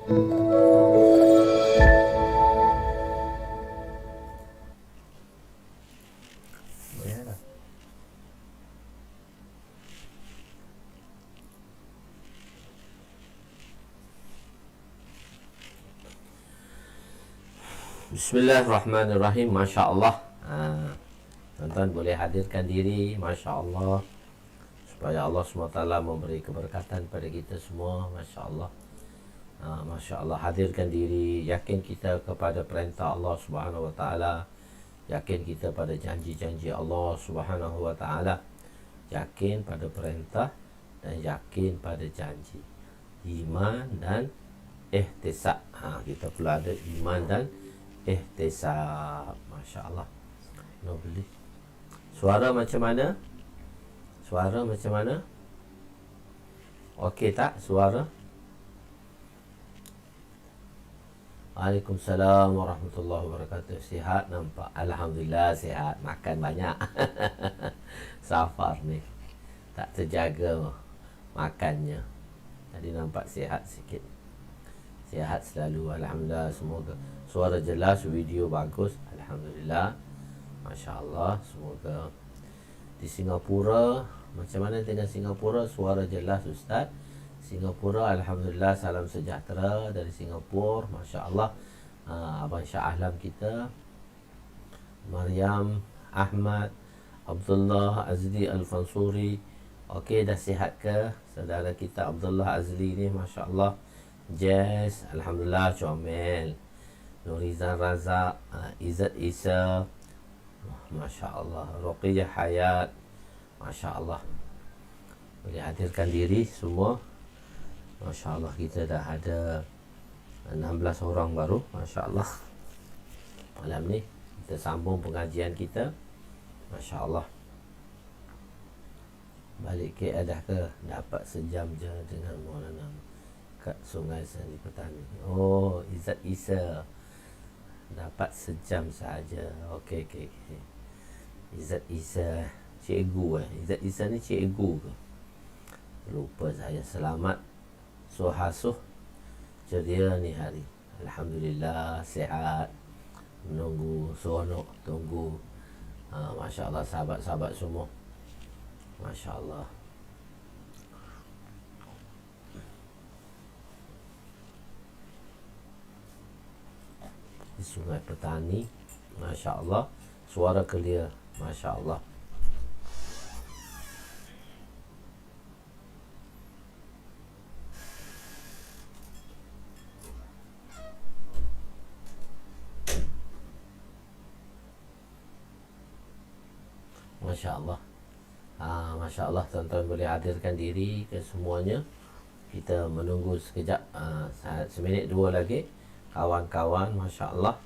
Bismillahirrahmanirrahim. Masya Allah. Tuan-tuan boleh hadirkan diri. Masya Allah. Supaya Allah SWT memberi keberkatan pada kita semua. Masya Allah. Masya Allah. Hadirkan diri. Yakin kita kepada perintah Allah SWT. Yakin kita pada janji-janji Allah SWT. Yakin pada perintah dan yakin pada janji. Iman dan ihtisab. Kita pula ada iman dan ihtisab. Masya Allah. Nobeli. Suara macam mana? Suara macam mana? Okey tak suara? Waalaikumsalam warahmatullahi wabarakatuh. Sihat nampak? Alhamdulillah sihat. Makan banyak. Safar ni tak terjaga makannya. Jadi nampak sihat sikit. Sihat selalu. Alhamdulillah. Semoga suara jelas, video bagus. Alhamdulillah. Masya Allah. Semoga di Singapura, macam mana dengan Singapura? Suara jelas Ustaz. Singapura, Alhamdulillah, salam sejahtera dari Singapura. Masya Allah. Abang Syah Ahlam kita, Maryam, Ahmad, Abdullah Azli Al-Fansuri. Okey, dah sihat ke saudara kita Abdullah Azli ni? Masya Allah. Jess, Alhamdulillah, comel. Nurizan Razak, Izzat Isa, Masya Allah. Ruqiyah Hayat, Masya Allah. Boleh hadirkan diri semua. Masya Allah, kita dah ada 16 orang baru. Masya Allah. Malam ni kita sambung pengajian kita. Masya Allah. Balik KL dah ke? Dapat sejam je dengan Maulana kat Sungai Seri Petani. Oh, Izzat Isa dapat sejam saja. Okey. Izzat Isa cikgu Izzat Isa ni cikgu ke? Lupa saya. Selamat suhasuh ceria ni hari. Alhamdulillah sihat. Menunggu seronok tunggu. Masya Allah sahabat-sahabat semua. Masya Allah. Di Sungai Petani, Masya Allah. Suara clear, Masya Allah. Masya Allah. Masya Allah, tuan-tuan boleh hadirkan diri ke semuanya. Kita menunggu sekejap, seminit dua lagi. Kawan-kawan, Masya Allah,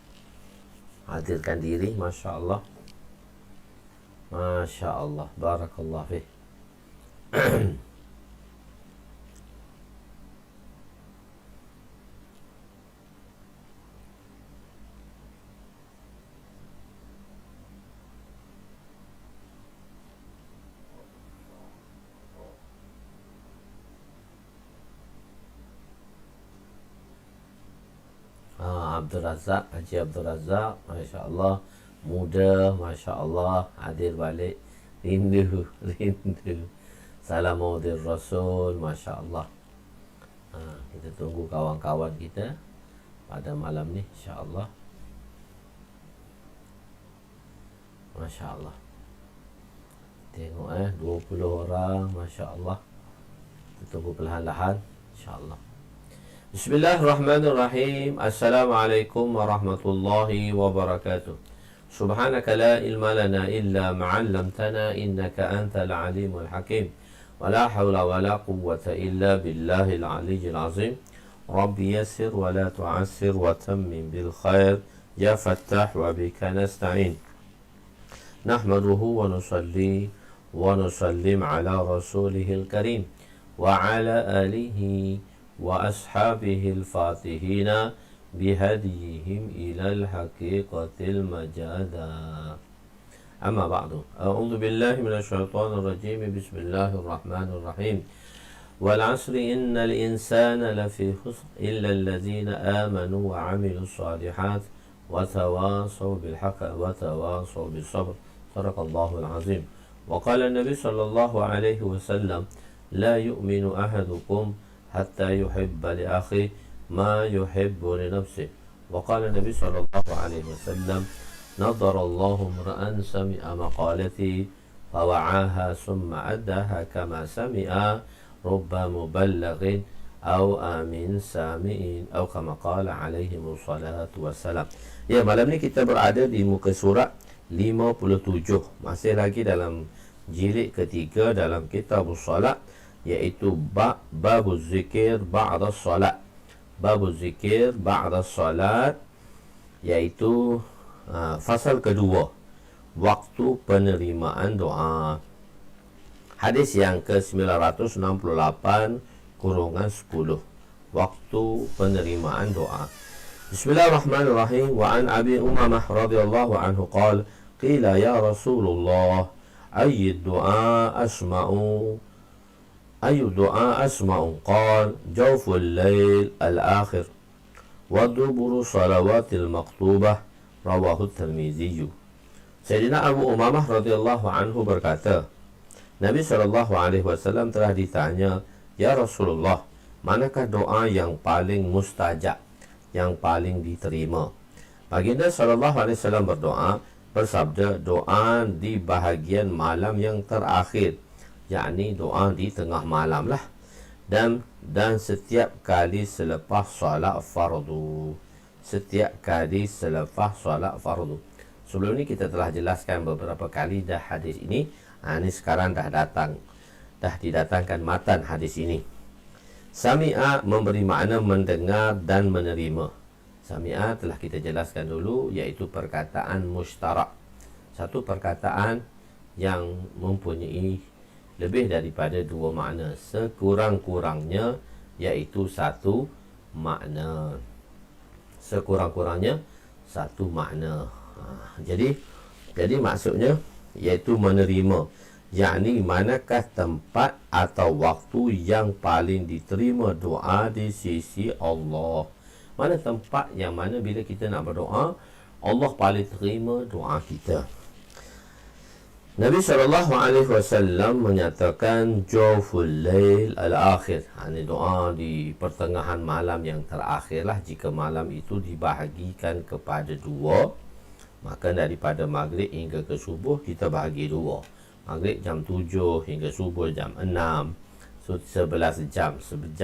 hadirkan diri. Masya Allah. Masya Allah. Barakallah fih. Abdul Razak, Haji Abdul Razak, Masya Allah. Muda, Masya Allah, hadir balik. Rindu. Salamualaikum Rasul, Masya Allah. Kita tunggu kawan-kawan kita pada malam ni, Insya Allah. Masya Allah. Tengok 20 orang, Masya Allah. Kita tunggu perlahan-lahan, Insya Allah. Bismillahirrahmanirrahim. Assalamualaikum warahmatullahi wabarakatuh. Subhanaka la ilma lana illa ma'allamtana innaka antal alimul hakim. Wa la hawla wa la quwwata illa billahil aliyyil azim. Rabbi yassir wa la tu'assir wa tammim bil khair. Ya Fattah wa bika nasta'in. Nahmaduhu wa nusalli wa nusallim ala rasulihil karim wa ala alihi وأصحابه الفاتحين بهديهم إلى الحقيقة المجادة. أما بعد أعوذ بالله من الشيطان الرجيم. بسم الله الرحمن الرحيم. wal 'asri innal insana lafi khusr illa allazina amanu wa 'amilus shalihat wa tawasaw bil haqqi wa tawasaw bis sabr. Sadaqallahul azim. Wa qala an-nabi sallallahu alaihi wasallam, la yu'minu ahadukum hatta yuhibba li akhihi ma yuhibbu li nafsihi. Wa qala an-nabi sallallahu alaihi wasallam, nadarallahu imra'an sami'a maqalati fawa'aha summa addaha kama sami'a rubba muballighin aw amin sami'in aw kama qala alaihi wassalatu wassalam. Ya, malam ni kita berada di muka surat 57, masih lagi dalam jilid ketiga dalam kitabus salat, iaitu babuz zikir ba'da salat. Babuz zikir ba'da salat, iaitu fasal kedua, waktu penerimaan doa. Hadis yang ke-968 kurungan 10, waktu penerimaan doa. Bismillahirrahmanirrahim. Wa an Abi Umamah radhiyallahu anhu qala qila ya Rasulullah ayyu du'a asma'u qala jawful lail al-akhir wa duburu salawatil maktubah. Rawahu Tirmizi. Sayyidina Abu Umamah radhiyallahu anhu berkata, Nabi SAW telah ditanya, ya Rasulullah, manakah doa yang paling mustajab, yang paling diterima? Baginda SAW berdoa, bersabda, doa di bahagian malam yang terakhir, yakni doa di tengah malam lah, dan setiap kali selepas solat fardu. Setiap kali selepas solat fardu. Sebelum ni kita telah jelaskan beberapa kali dah hadis ini. Ini sekarang dah didatangkan matan hadis ini. Sami'a memberi makna mendengar dan menerima. Sami'a telah kita jelaskan dulu, iaitu perkataan mushtarak, satu perkataan yang mempunyai lebih daripada dua makna, sekurang-kurangnya iaitu satu makna. Sekurang-kurangnya satu makna. Jadi maksudnya iaitu menerima, yakni manakah tempat atau waktu yang paling diterima doa di sisi Allah. Mana tempat yang mana bila kita nak berdoa, Allah paling terima doa kita. Nabi SAW menyatakan jawful lail al-akhir. Ini doa di pertengahan malam yang terakhir lah. Jika malam itu dibahagikan kepada dua, maka daripada maghrib hingga ke subuh kita bahagi dua. Maghrib jam 7 hingga subuh jam 6. So 11 jam. 11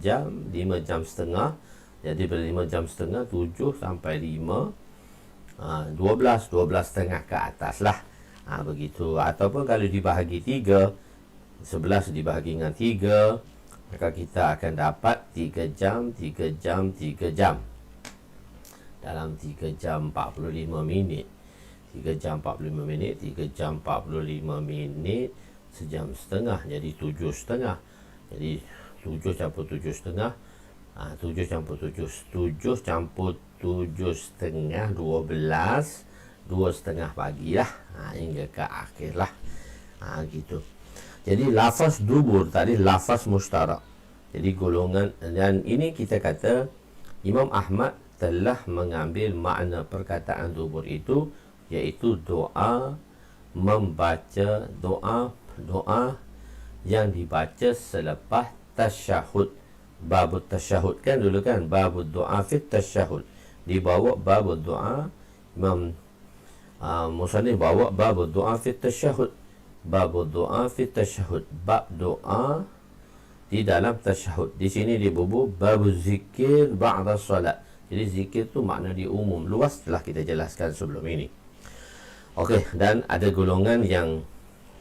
jam, 5 jam setengah. Jadi pada 5 jam setengah, 7 sampai 5, 12 setengah ke atas lah. Begitu. Ataupun kalau dibahagi 3, 11 dibahagi dengan 3, maka kita akan dapat 3 jam. Dalam 3 jam 45 minit. 3 jam 45 minit, 3 jam 45 minit, sejam setengah, jadi 7 setengah. Jadi 7 campur 7 setengah, 7 campur 7 setengah, 12, 2 setengah pagi lah, hingga ke akhir lah. Gitu. Jadi lafaz dubur tadi lafaz mustarak. Jadi golongan, dan ini kita kata Imam Ahmad telah mengambil makna perkataan dubur itu, iaitu doa membaca doa yang dibaca selepas tasyahud. Babut tasyahud kan dulu kan, babut doa fit tasyahud, dibawa babut doa. Imam Musannif bawa babut doa fit tasyahud, babut doa fit tasyahud, bab doa di dalam tasyahud. Di sini dibubuh babuz zikir ba'da salat. Jadi zikir tu makna dia umum, luas, telah kita jelaskan sebelum ini. Okey, dan ada golongan yang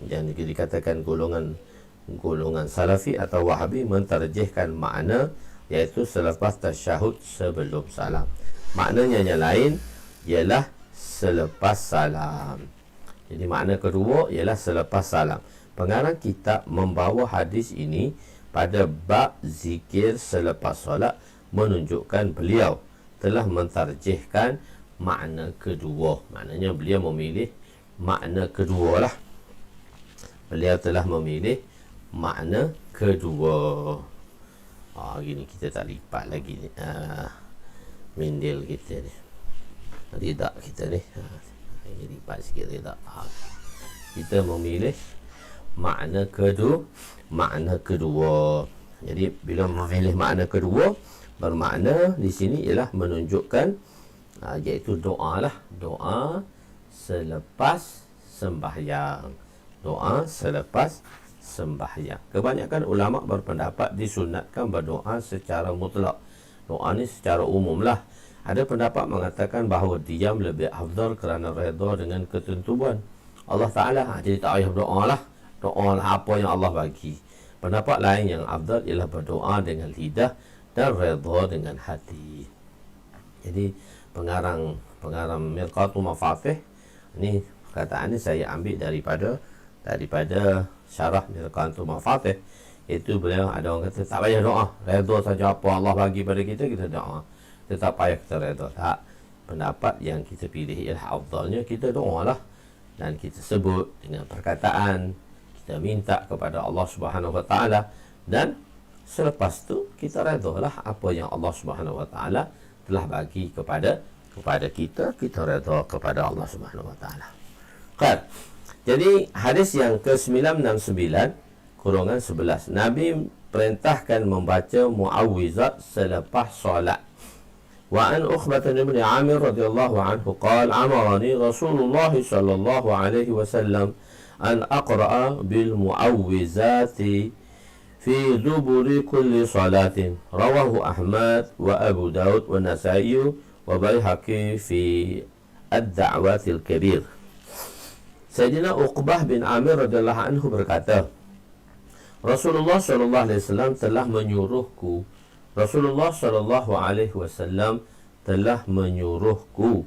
dikatakan golongan Salafi atau Wahabi mentarjihkan makna, iaitu selepas tasyahud sebelum salam. Maknanya yang lain ialah selepas salam. Jadi makna kedua ialah selepas salam. Pengarang kitab membawa hadis ini pada bab zikir selepas solat, menunjukkan beliau telah mentarjihkan makna kedua. Maknanya beliau memilih makna kedua lah. Beliau telah memilih makna kedua. Gini kita tak lipat lagi ni. Mindil kita ni. Ridak kita ni. Ini lipat sikit ridak. Kita memilih makna kedua. Makna kedua. Jadi bila memilih makna kedua, bermakna di sini ialah menunjukkan iaitu doa lah. Doa selepas sembahyang. Doa selepas sembahyang. Kebanyakan ulama berpendapat disunatkan berdoa secara mutlak. Doa ni secara umum lah. Ada pendapat mengatakan bahawa diam lebih afdal kerana redha dengan ketentuan Allah Ta'ala. Jadi tak payah berdoa lah. Doa lah apa yang Allah bagi. Pendapat lain yang afdal ialah berdoa dengan lidah dan redha dengan hati. Jadi pengarang Mirqatul Mafatih ni, perkataan ni saya ambil daripada syarah Mirqatul Mafatih. Itu beliau ada orang kata tak payah doa, redha saja apa Allah bagi pada kita, kita doa. Tak payah kita redha. Tak. Pendapat yang kita pilih ialah afdalnya kita doa lah. Dan kita sebut dengan perkataan, kita minta kepada Allah Subhanahu Wa Taala, dan selepas tu kita redhalah apa yang Allah Subhanahu Wa Taala telah bagi kepada kita redha kepada Allah Subhanahu Wa Taala. Kan? Jadi hadis yang ke-969 kurungan 11, Nabi perintahkan membaca muawwizat selepas solat. Wa an Uqbah bin Amir radhiyallahu anhu qala amarani Rasulullah sallallahu alaihi wasallam an aqra'a bil muawwizati fi duburi kulli salatin. Rawahu Ahmad wa Abu Daud wa Nasa'i wa Baihaqi fi ad-da'watil kabir. Sayyidina Uqbah bin Amir radhiyallahu anhu berkata, Rasulullah sallallahu alaihi wasallam telah menyuruhku. Rasulullah sallallahu alaihi wasallam telah menyuruhku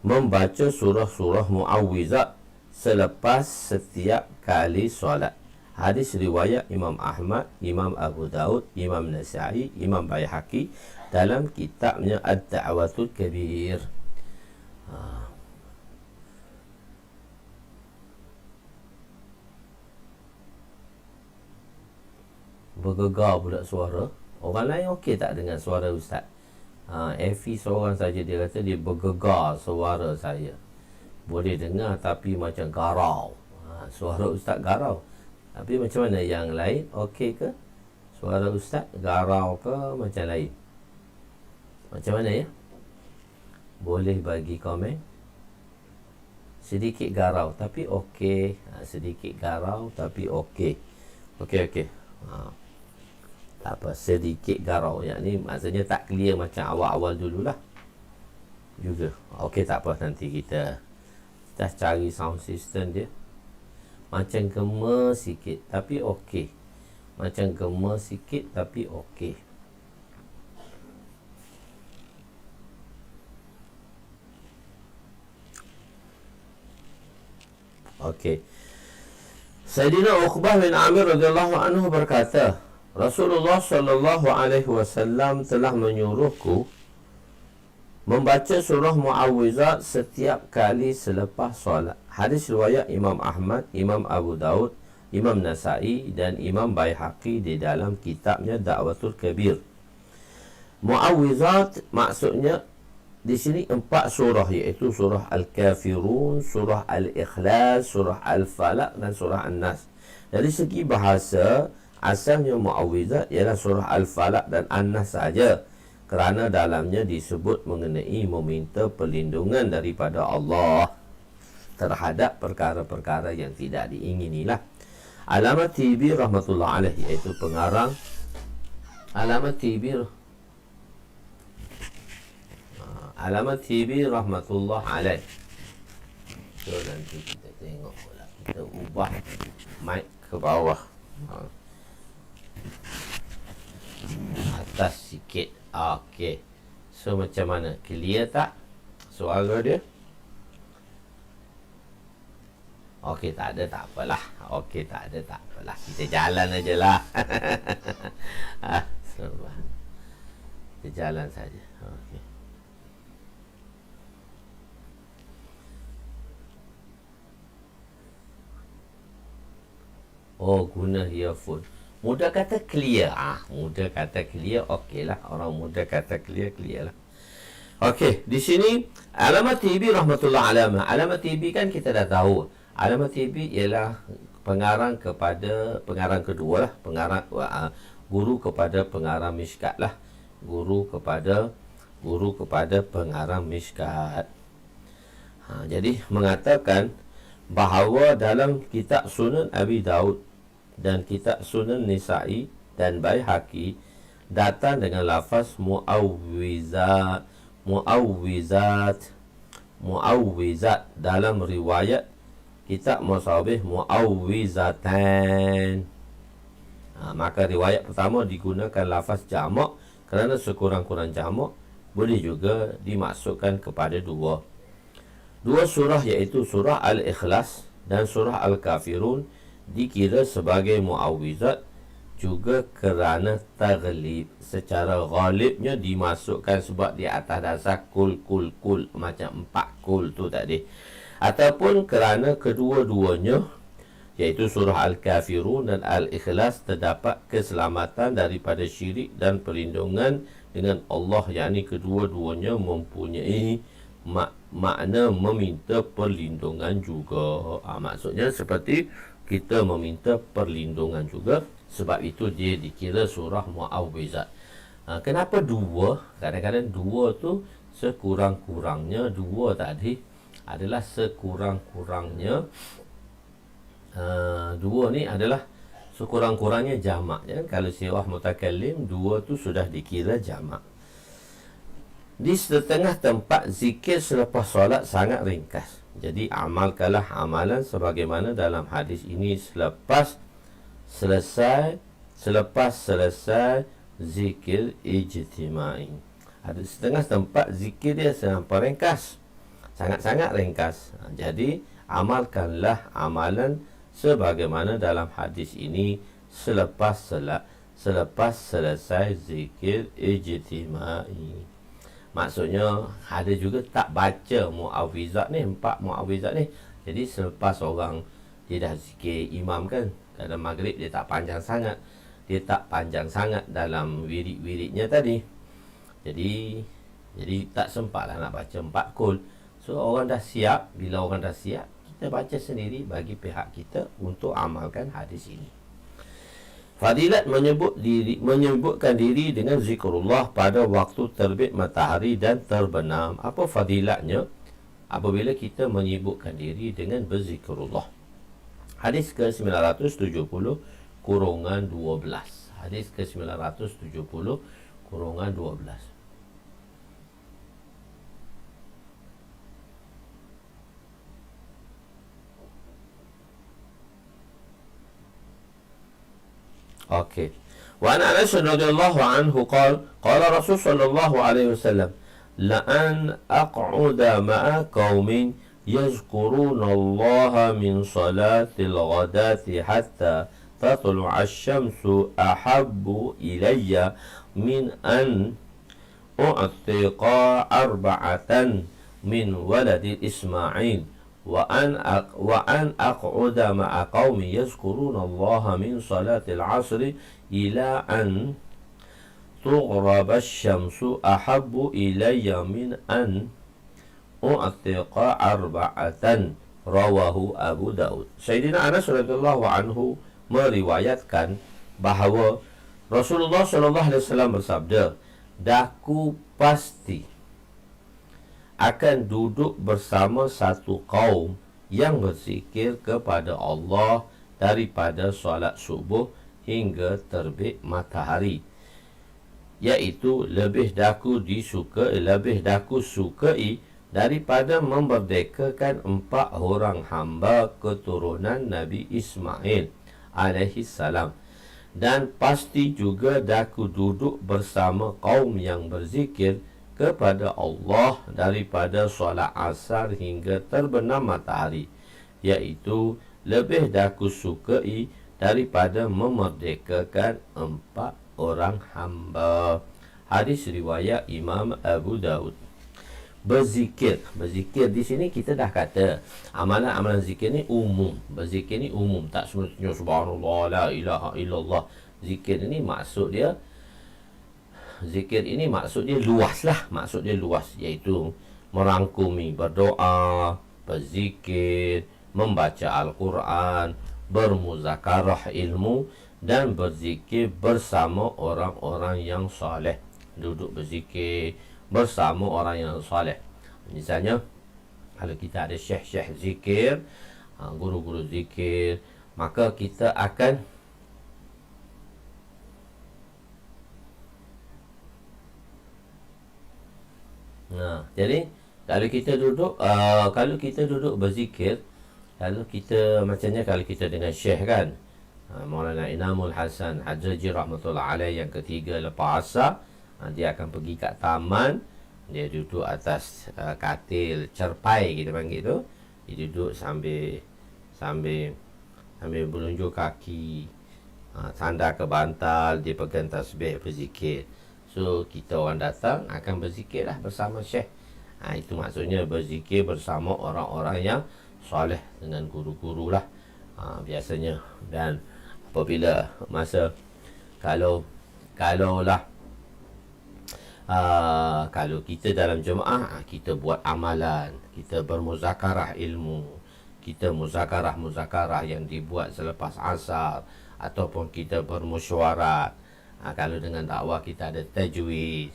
membaca surah-surah muawwizat selepas setiap kali solat. Hadis riwayat Imam Ahmad, Imam Abu Daud, Imam Nasa'i, Imam Baihaqi dalam kitabnya Ad-Da'watul Kabir. Bergegar pula suara. Orang lain okey tak dengan suara ustaz? Efi seorang saja dia kata dia bergegar suara saya. Boleh dengar tapi macam garau. Suara ustaz garau. Tapi macam mana yang lain? Okey ke? Suara ustaz garau ke macam lain? Macam mana ya? Boleh bagi komen. Sedikit garau tapi okey. Sedikit garau tapi okey. Okey. Tak apa, sedikit garau. Yang ni maksudnya tak clear macam awal-awal dululah. Juga. Okey, tak apa, nanti kita dah cari sound system dia. Macam gema sikit tapi okey. Macam gema sikit tapi okey. Okey. Sayyidina Uqbah bin Amir radhiyallahu anhu berkata, Rasulullah sallallahu alaihi wasallam telah menyuruhku membaca surah muawwizat setiap kali selepas solat. Hadis riwayat Imam Ahmad, Imam Abu Daud, Imam Nasa'i dan Imam Baihaqi di dalam kitabnya Da'watul Kabir. Muawwizat maksudnya di sini 4 surah, iaitu surah Al-Kafirun, surah Al-Ikhlas, surah Al-Falaq dan surah An-Nas. Dari segi bahasa, asalnya muawwizat ialah surah Al-Falaq dan An-Nas saja, kerana dalamnya disebut mengenai meminta perlindungan daripada Allah terhadap perkara-perkara yang tidak diinginilah. Alamat Tibi rahmatullah alaih, iaitu pengarang Alamat Tibi rahmatullah alaih. So nanti kita tengok pula, kita ubah mic ke bawah, atas sikit. Okey. So macam mana? Clear tak suara dia? Okey, tak ada tak apalah. Okey, tak ada tak apalah. Kita jalan ajalah. Kita jalan saja. Okey. Oh, guna earphone. Muda kata clear. Muda kata clear, okeylah. Orang muda kata clear, clear lah. Okey, di sini Alamat Tibi rahmatullah alaihi. Alamat Tibi kan kita dah tahu. Alamat Tibi ialah pengarang kedua lah, guru kepada pengarang Mishkat lah. Guru kepada pengarang Mishkat. Jadi mengatakan bahawa dalam kitab Sunan Abi Daud dan kitab Sunan Nisa'i dan Baihaqi datang dengan lafaz muawwizat dalam riwayat kitab Musabih muawwizatan. Maka riwayat pertama digunakan lafaz jamak kerana sekurang-kurang jamak boleh juga dimasukkan kepada dua surah, iaitu surah Al-Ikhlas dan surah Al-Kafirun dikira sebagai muawwizat juga kerana taghlib. Secara ghalibnya dimasukkan sebab di atas dasar kul macam 4 kul tu tadi, ataupun kerana kedua-duanya iaitu surah Al-Kafirun dan Al-Ikhlas terdapat keselamatan daripada syirik dan perlindungan dengan Allah, yakni kedua-duanya mempunyai makna meminta perlindungan juga. Maksudnya seperti kita meminta perlindungan juga, sebab itu dia dikira surah muawwizat. Kenapa dua? Kadang-kadang dua tu sekurang-kurangnya, dua tadi adalah sekurang-kurangnya, dua ni adalah sekurang-kurangnya jamak. Kalau sirah mutakallim, dua tu sudah dikira jamak. Di setengah tempat zikir selepas solat sangat ringkas. Jadi amalkanlah amalan sebagaimana dalam hadis ini selepas selesai zikir ijtimai. Ada setengah tempat zikir dia sangat ringkas, sangat-sangat ringkas. Jadi amalkanlah amalan sebagaimana dalam hadis ini selepas selesai zikir ijtimai. Maksudnya ada juga tak baca muawwizat ni, 4 muawwizat ni. Jadi selepas orang dia dah zikir imam kan, dalam maghrib dia tak panjang sangat, dalam wirid-wiridnya tadi. Jadi tak sempatlah nak baca 4 kul. So orang dah siap, bila orang dah siap, kita baca sendiri bagi pihak kita untuk amalkan hadis ini. Fadilat menyebutkan diri dengan zikrullah pada waktu terbit matahari dan terbenam. Apa fadilatnya apabila kita menyibukkan diri dengan berzikrullah? Hadis ke-970 kurungan 12. Hadis ke-970 kurungan 12. Okey. Wa an Anas radhiyallahu anhu qala Rasul sallallahu alaihi wasallam la an aq'uda ma'a qaumin yazkuruna Allah min salatil ghadati hatta tatlu'a asy-syamsu ahabbu ilayya min an u'tiqa arba'atan min waladi Ismail wa an aq'uda ma'a qaumi yazkuruna Allah min salatil 'asri ila an tughraba asy-syamsu ahabbu ilayya min an u'tiqa arba'atan. Rawahu Abu Daud. Sayyidina Anas radhiyallahu anhu meriwayatkan bahawa Rasulullah sallallahu alaihi wasallam bersabda, "Daku pasti akan duduk bersama satu kaum yang berzikir kepada Allah daripada solat subuh hingga terbit matahari, iaitu lebih daku sukai daripada memerdekakan 4 orang hamba keturunan Nabi Ismail alaihi salam, dan pasti juga daku duduk bersama kaum yang berzikir kepada Allah daripada solat asar hingga terbenam matahari, iaitu lebih daku sukai daripada memerdekakan 4 orang hamba." Hadis riwayat Imam Abu Daud. Berzikir di sini kita dah kata amalan-amalan zikir ni umum. Berzikir ni umum, tak semestinya subhanallah, la ilaha illallah. Zikir ini maksud dia luas lah. Maksud dia luas, iaitu merangkumi berdoa, berzikir, membaca Al-Quran, bermuzakarah ilmu, dan berzikir bersama orang-orang yang soleh. Duduk berzikir bersama orang yang soleh. Misalnya, kalau kita ada syekh-syekh zikir, guru-guru zikir, maka kita akan jadi kalau kita duduk berzikir, kalau kita macamnya kalau kita dengan syekh kan, Maulana Inamul Hasan Hajaji rahmatullah alaih yang ketiga lepas asar, dia akan pergi kat taman, dia duduk atas katil cerpai kita panggil tu. Dia duduk sambil berunjuk kaki, sandar ke bantal, dia pegang tasbih berzikir. So kita orang datang akan berzikir lah bersama syekh. Itu maksudnya berzikir bersama orang-orang yang soleh, dengan guru-guru lah biasanya. Dan apabila masa kalau kita dalam jemaah, kita buat amalan, kita bermuzakarah ilmu, kita muzakarah yang dibuat selepas asar, ataupun kita bermusyawarat. Kalau dengan dakwah kita ada tajwiz,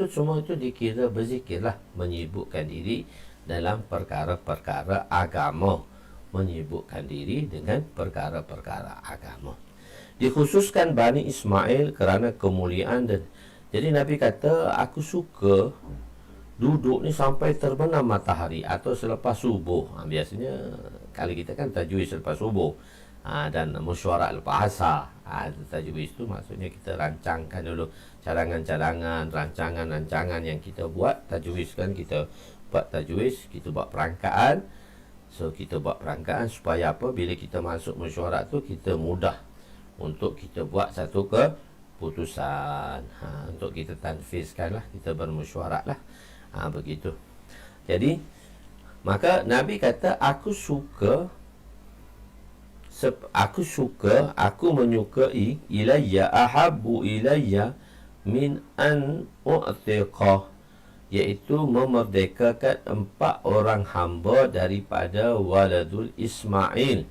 semua itu dikira berzikir lah, menyibukkan diri dalam perkara-perkara agama, menyibukkan diri dengan perkara-perkara agama. Dikhususkan Bani Ismail kerana kemuliaan. Dan jadi Nabi kata, aku suka duduk ni sampai terbenam matahari atau selepas subuh. Biasanya kalau kita kan tajwiz selepas subuh, dan mesyuarat lepas asar. Tajwiz tu maksudnya kita rancangkan dulu cadangan-cadangan, rancangan-rancangan yang kita buat. Tajwiz kan kita buat tajwiz, kita buat perangkaan. So kita buat perangkaan supaya apa? Bila kita masuk mesyuarat tu, kita mudah untuk kita buat satu keputusan, untuk kita tanfizkan lah, kita bermesyuarat lah, begitu. Jadi maka Nabi kata, aku menyukai, ilayya ahabbu ilayya min an u'tiqah, iaitu memerdekakan 4 orang hamba daripada walad Ismail.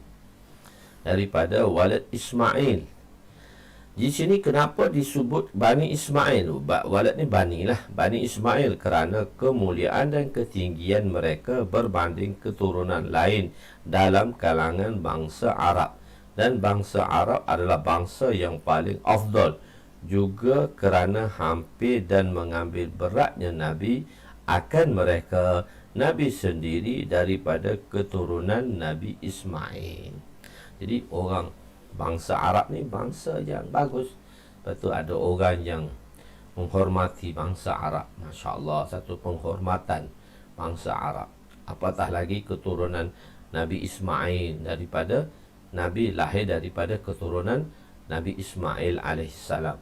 Di sini kenapa disebut Bani Ismail? Walad ni Bani lah, Bani Ismail, kerana kemuliaan dan ketinggian mereka berbanding keturunan lain dalam kalangan bangsa Arab. Dan bangsa Arab adalah bangsa yang paling afdal, juga kerana hampir dan mengambil beratnya Nabi akan mereka. Nabi sendiri daripada keturunan Nabi Ismail. Jadi orang bangsa Arab ni bangsa yang bagus. Lepas tu ada orang yang menghormati bangsa Arab. Masya Allah, satu penghormatan bangsa Arab. Apatah lagi keturunan Nabi Ismail, daripada Nabi lahir daripada keturunan Nabi Ismail alaihissalam.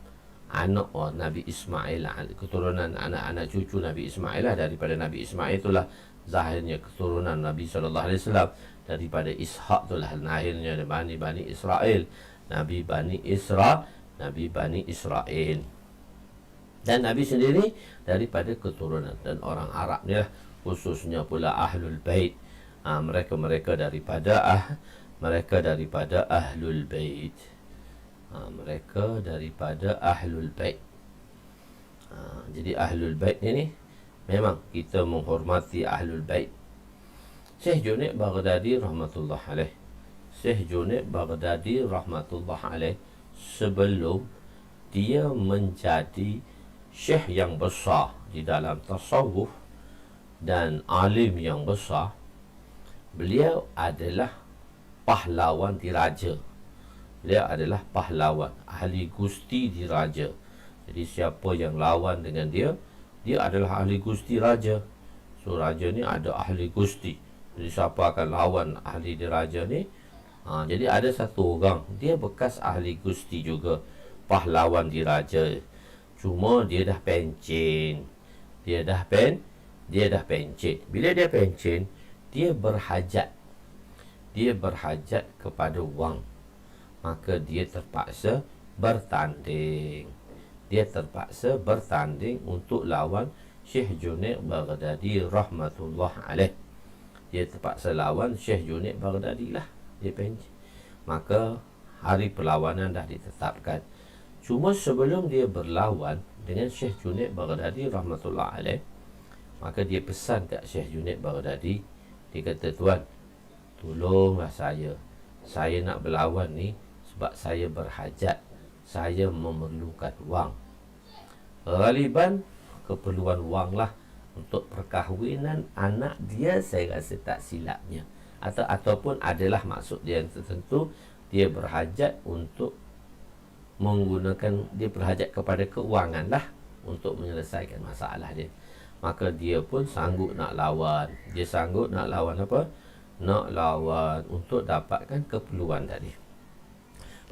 Anak Nabi Ismail, keturunan anak-anak cucu Nabi Ismail lah. Daripada Nabi Ismail itulah zahirnya keturunan Nabi SAW. Daripada Ishak itulah lahirnya Bani Israel, Nabi Bani Israel. Dan Nabi sendiri daripada keturunan dan orang Arab ni lah, khususnya pula Ahlul Bait. Mereka daripada Ahlul Bait. Mereka daripada Ahlul Bait. Jadi Ahlul Bait ni memang kita menghormati Ahlul Bait. Syekh Junaid Baghdadi rahmatullah alaih, sebelum dia menjadi syekh yang besar di dalam tasawuf dan alim yang besar, beliau adalah pahlawan diraja. Beliau adalah pahlawan, ahli gusti diraja. Jadi siapa yang lawan dengan dia, dia adalah ahli gusti raja. So raja ni ada ahli gusti. Jadi siapa akan lawan ahli diraja ni? Jadi ada satu orang, dia bekas ahli gusti juga, pahlawan diraja. Cuma dia dah pencen. Dia dah pencen. Bila dia pencen, dia berhajat kepada wang. Maka dia terpaksa bertanding. Dia terpaksa bertanding untuk lawan Syekh Junaid Baghdadi rahmatullah alaih. Dia terpaksa lawan Syekh Junaid Baghdadi lah. Dia penci. Maka hari perlawanan dah ditetapkan. Cuma sebelum dia berlawan dengan Syekh Junaid Baghdadi rahmatullah alaih, maka dia pesan kat Syekh Junaid Baghdadi. Dia kata, tuan, tolonglah saya. Saya nak berlawan ni sebab saya berhajat. Saya memerlukan wang. Ghaliban keperluan wang lah untuk perkahwinan anak dia, saya rasa tak silapnya. Ataupun adalah maksud dia yang tertentu. Dia berhajat untuk menggunakan, dia berhajat kepada keuangan lah untuk menyelesaikan masalah dia. Maka dia pun sanggup nak lawan. Dia sanggup nak lawan apa? Nak lawan untuk dapatkan keperluan tadi.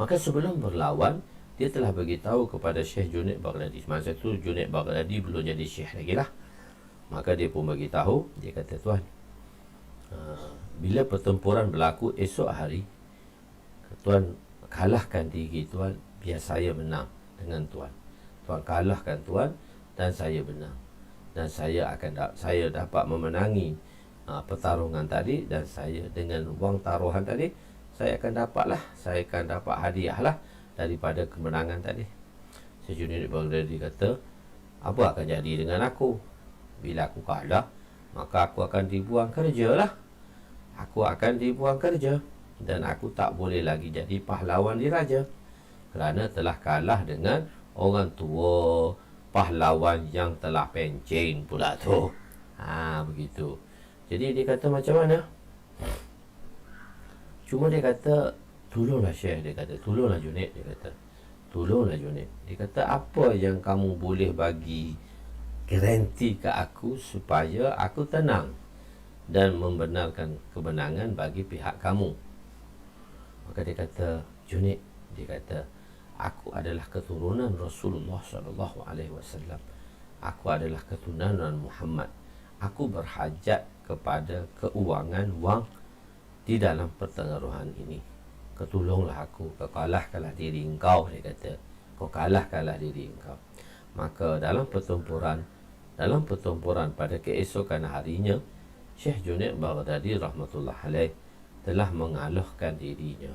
Maka sebelum berlawan, dia telah beritahu kepada Syekh Junaid Baghdadi. Masa tu Junaid Baghdadi belum jadi syekh lagi lah. Maka dia pun beritahu. Dia kata, tuan, bila pertempuran berlaku esok hari, tuan kalahkan diri tuan, biar saya menang dengan tuan. Tuan kalahkan tuan dan saya menang. Dan saya dapat memenangi pertarungan tadi. Dan saya dengan wang taruhan tadi, saya akan dapat hadiah lah daripada kemenangan tadi. Syekh Junaid Baghdadi kata, apa akan jadi dengan aku? Bila aku kalah, maka aku akan dibuang kerja lah. Aku akan dibuang kerja. Dan aku tak boleh lagi jadi pahlawan diraja, kerana telah kalah dengan orang tua, pahlawan yang telah pencen pula tu. Begitu. Jadi dia kata, macam mana? Cuma dia kata, tolonglah Syekh. Dia kata, tolonglah Junaid. Dia kata, tolonglah Junaid. Dia kata, apa yang kamu boleh bagi garanti ke aku supaya aku tenang dan membenarkan kemenangan bagi pihak kamu? Maka dia kata, Junaid, dia kata, aku adalah keturunan Rasulullah SAW. Aku adalah keturunan Muhammad. Aku berhajat kepada keuangan wang di dalam pertengaruhan ini. Ketolonglah aku. Kau kalahkanlah diri engkau. Dia kata, kau kalahkanlah diri engkau. Maka dalam pertempuran pada keesokan harinya, Syekh Junaid Baghdadi rahmatullah alaih telah mengalahkan dirinya.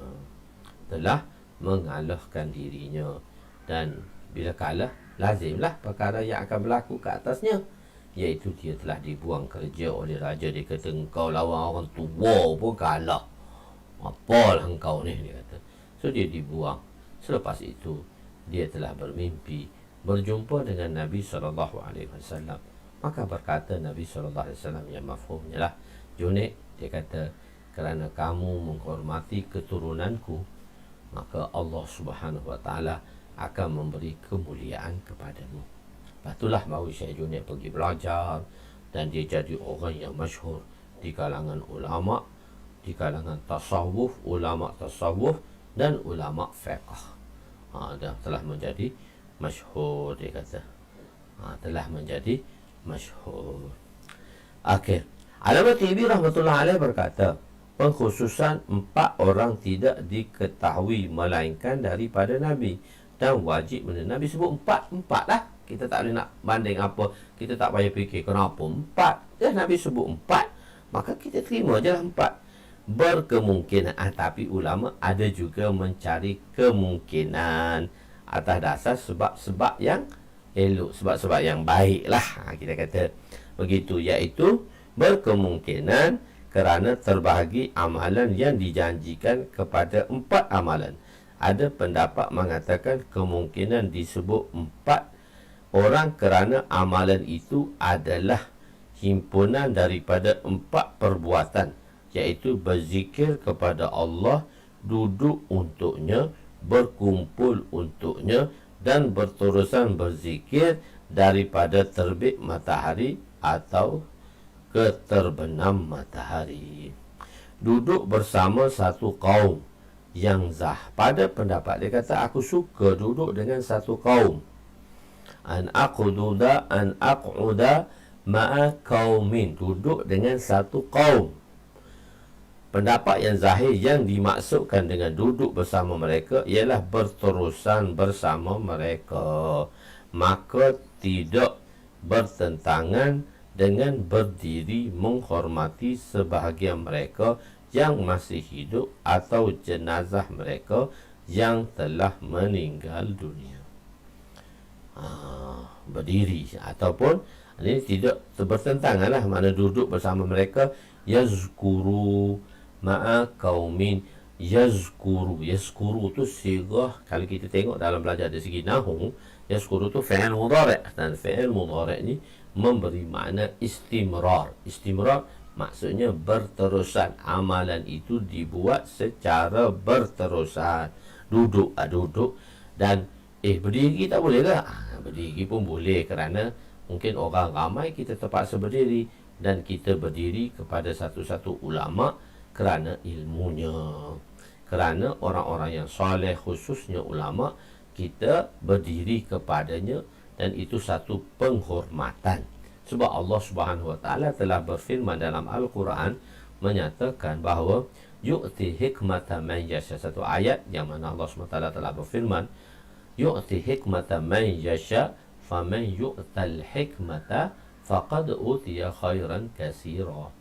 Dan bila kalah, lazimlah perkara yang akan berlaku ke atasnya, iaitu dia telah dibuang kerja oleh raja. Dia kata, engkau lawan orang tua pun kalah, apalah engkau ni, dia kata. So dia dibuang. Selepas itu, dia telah bermimpi berjumpa dengan Nabi SAW. Maka berkata Nabi SAW, yang mafhumnya lah, Junaid, dia kata, kerana kamu menghormati keturunanku, maka Allah Subhanahu Wa Taala akan memberi kemuliaan kepadamu. Lepas baru Syekh Junaid pergi belajar, dan dia jadi orang yang masyhur di kalangan ulama, di kalangan tasawuf, ulama tasawuf dan ulama fiqh. Dia telah menjadi masyhur, dia kata. Telah menjadi masyhur. Akhir, Allamah Tibi rahmatullah alaih berkata, pengkhususan 4 orang tidak diketahui melainkan daripada Nabi, dan wajib benda Nabi sebut 4 lah. Kita tak boleh nak banding apa. Kita tak payah fikir kenapa 4. Dah Nabi sebut 4, maka kita terima je lah 4. Berkemungkinan, tapi ulama ada juga mencari kemungkinan atas dasar sebab-sebab yang elok, sebab-sebab yang baik lah, kita kata begitu, iaitu berkemungkinan kerana terbahagi amalan yang dijanjikan kepada 4 amalan. Ada pendapat mengatakan kemungkinan disebut 4 orang kerana amalan itu adalah himpunan daripada 4 perbuatan, iaitu berzikir kepada Allah, duduk untuknya, berkumpul untuknya, dan berterusan berzikir daripada terbit matahari atau ke terbenam matahari. Duduk bersama satu kaum yang pada pendapat dia kata, aku suka duduk dengan satu kaum. An aq'uda ma'a qaumin, duduk dengan satu kaum. Pendapat yang zahir yang dimaksudkan dengan duduk bersama mereka ialah berterusan bersama mereka. Maka tidak bertentangan dengan berdiri menghormati sebahagian mereka yang masih hidup atau jenazah mereka yang telah meninggal dunia. Berdiri ataupun ini tidak bertentangan lah, mana duduk bersama mereka. Yazkuru ma'a qaumin. Yazkuru tu sirah, kalau kita tengok dalam belajar dari segi nahwu, yazkuru tu fi'il mudhari', dan fi'il mudhari' ni memberi makna istimrar. Istimrar maksudnya berterusan. Amalan itu dibuat secara berterusan. Duduk dan berdiri tak boleh ke? Berdiri pun boleh, kerana mungkin orang ramai kita terpaksa berdiri, dan kita berdiri kepada satu-satu ulama kerana ilmunya, kerana orang-orang yang soleh, khususnya ulama, kita berdiri kepadanya, dan itu satu penghormatan. Sebab Allah Subhanahu Wa Taala telah berfirman dalam Al-Quran, menyatakan bahawa yu'ti hikmata man yasha. Satu ayat yang mana Allah Subhanahu Wa Taala telah berfirman, yu'ti hikmata man yasha faman yu'tal hikmata faqad utiya khairan katsira.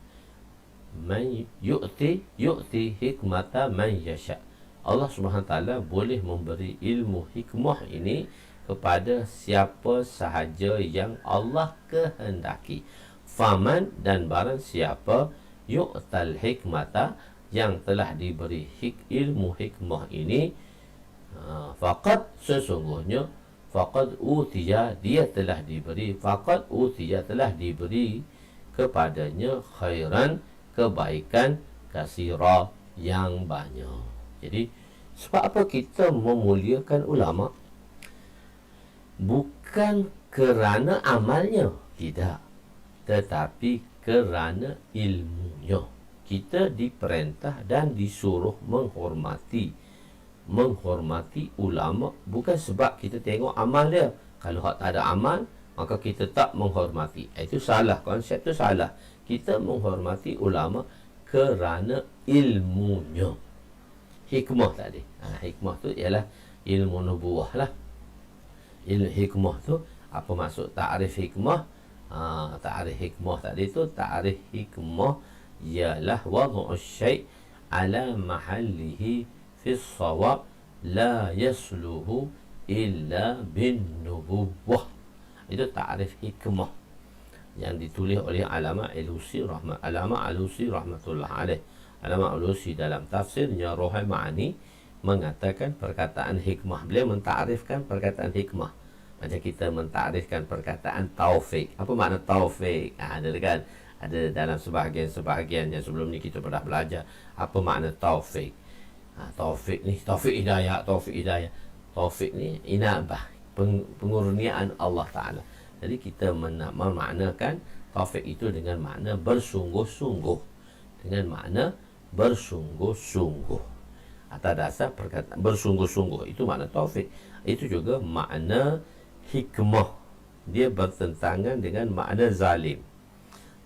Man yu'ti hikmata man yasha. Allah Subhanahu Wa Taala boleh memberi ilmu hikmah ini kepada siapa sahaja yang Allah kehendaki. Faman, dan barang siapa, yu'tal hikmata, yang telah diberi ilmu hikmah ini, faqad, sesungguhnya, faqad utiya, dia telah diberi, faqad utiya, telah diberi kepadanya khairan, kebaikan, kasira, yang banyak. Jadi sebab apa kita memuliakan ulama? Bukan kerana amalnya, tidak, tetapi kerana ilmunya. Kita diperintah dan disuruh menghormati ulama, bukan sebab kita tengok amal dia. Kalau hak tak ada amal, maka kita tak menghormati. Itu salah, konsep tu salah. Kita menghormati ulama kerana ilmunya. Hikmah tadi, hikmah tu ialah ilmu nubuwah lah. Ilmu hikmah tu apa maksud ta'rif hikmah? Ta'rif hikmah tadi tu, ta'rif hikmah ialah wad'u syai' ala mahallihi fi shawab la yasluhu illa bin nubuwah. Itu ta'rif hikmah yang ditulis oleh Alama Alusi rahmatullah alaih. Alama Alusi dalam tafsirnya Ruhul Ma'ani mengatakan perkataan hikmah. Beliau mentarifkan perkataan hikmah macam kita mentarifkan perkataan taufik. Apa makna taufik? Ada kan? Ada dalam sebahagian yang sebelum ni kita pernah belajar apa makna taufik. Taufik ni, taufik hidayah. Taufik ni inabah, pengurniaan Allah Ta'ala. Jadi kita memaknakan taufik itu dengan makna bersungguh-sungguh. Dengan makna bersungguh-sungguh. Atas dasar perkataan bersungguh-sungguh, itu makna taufik. Itu juga makna hikmah. Dia bertentangan dengan makna zalim.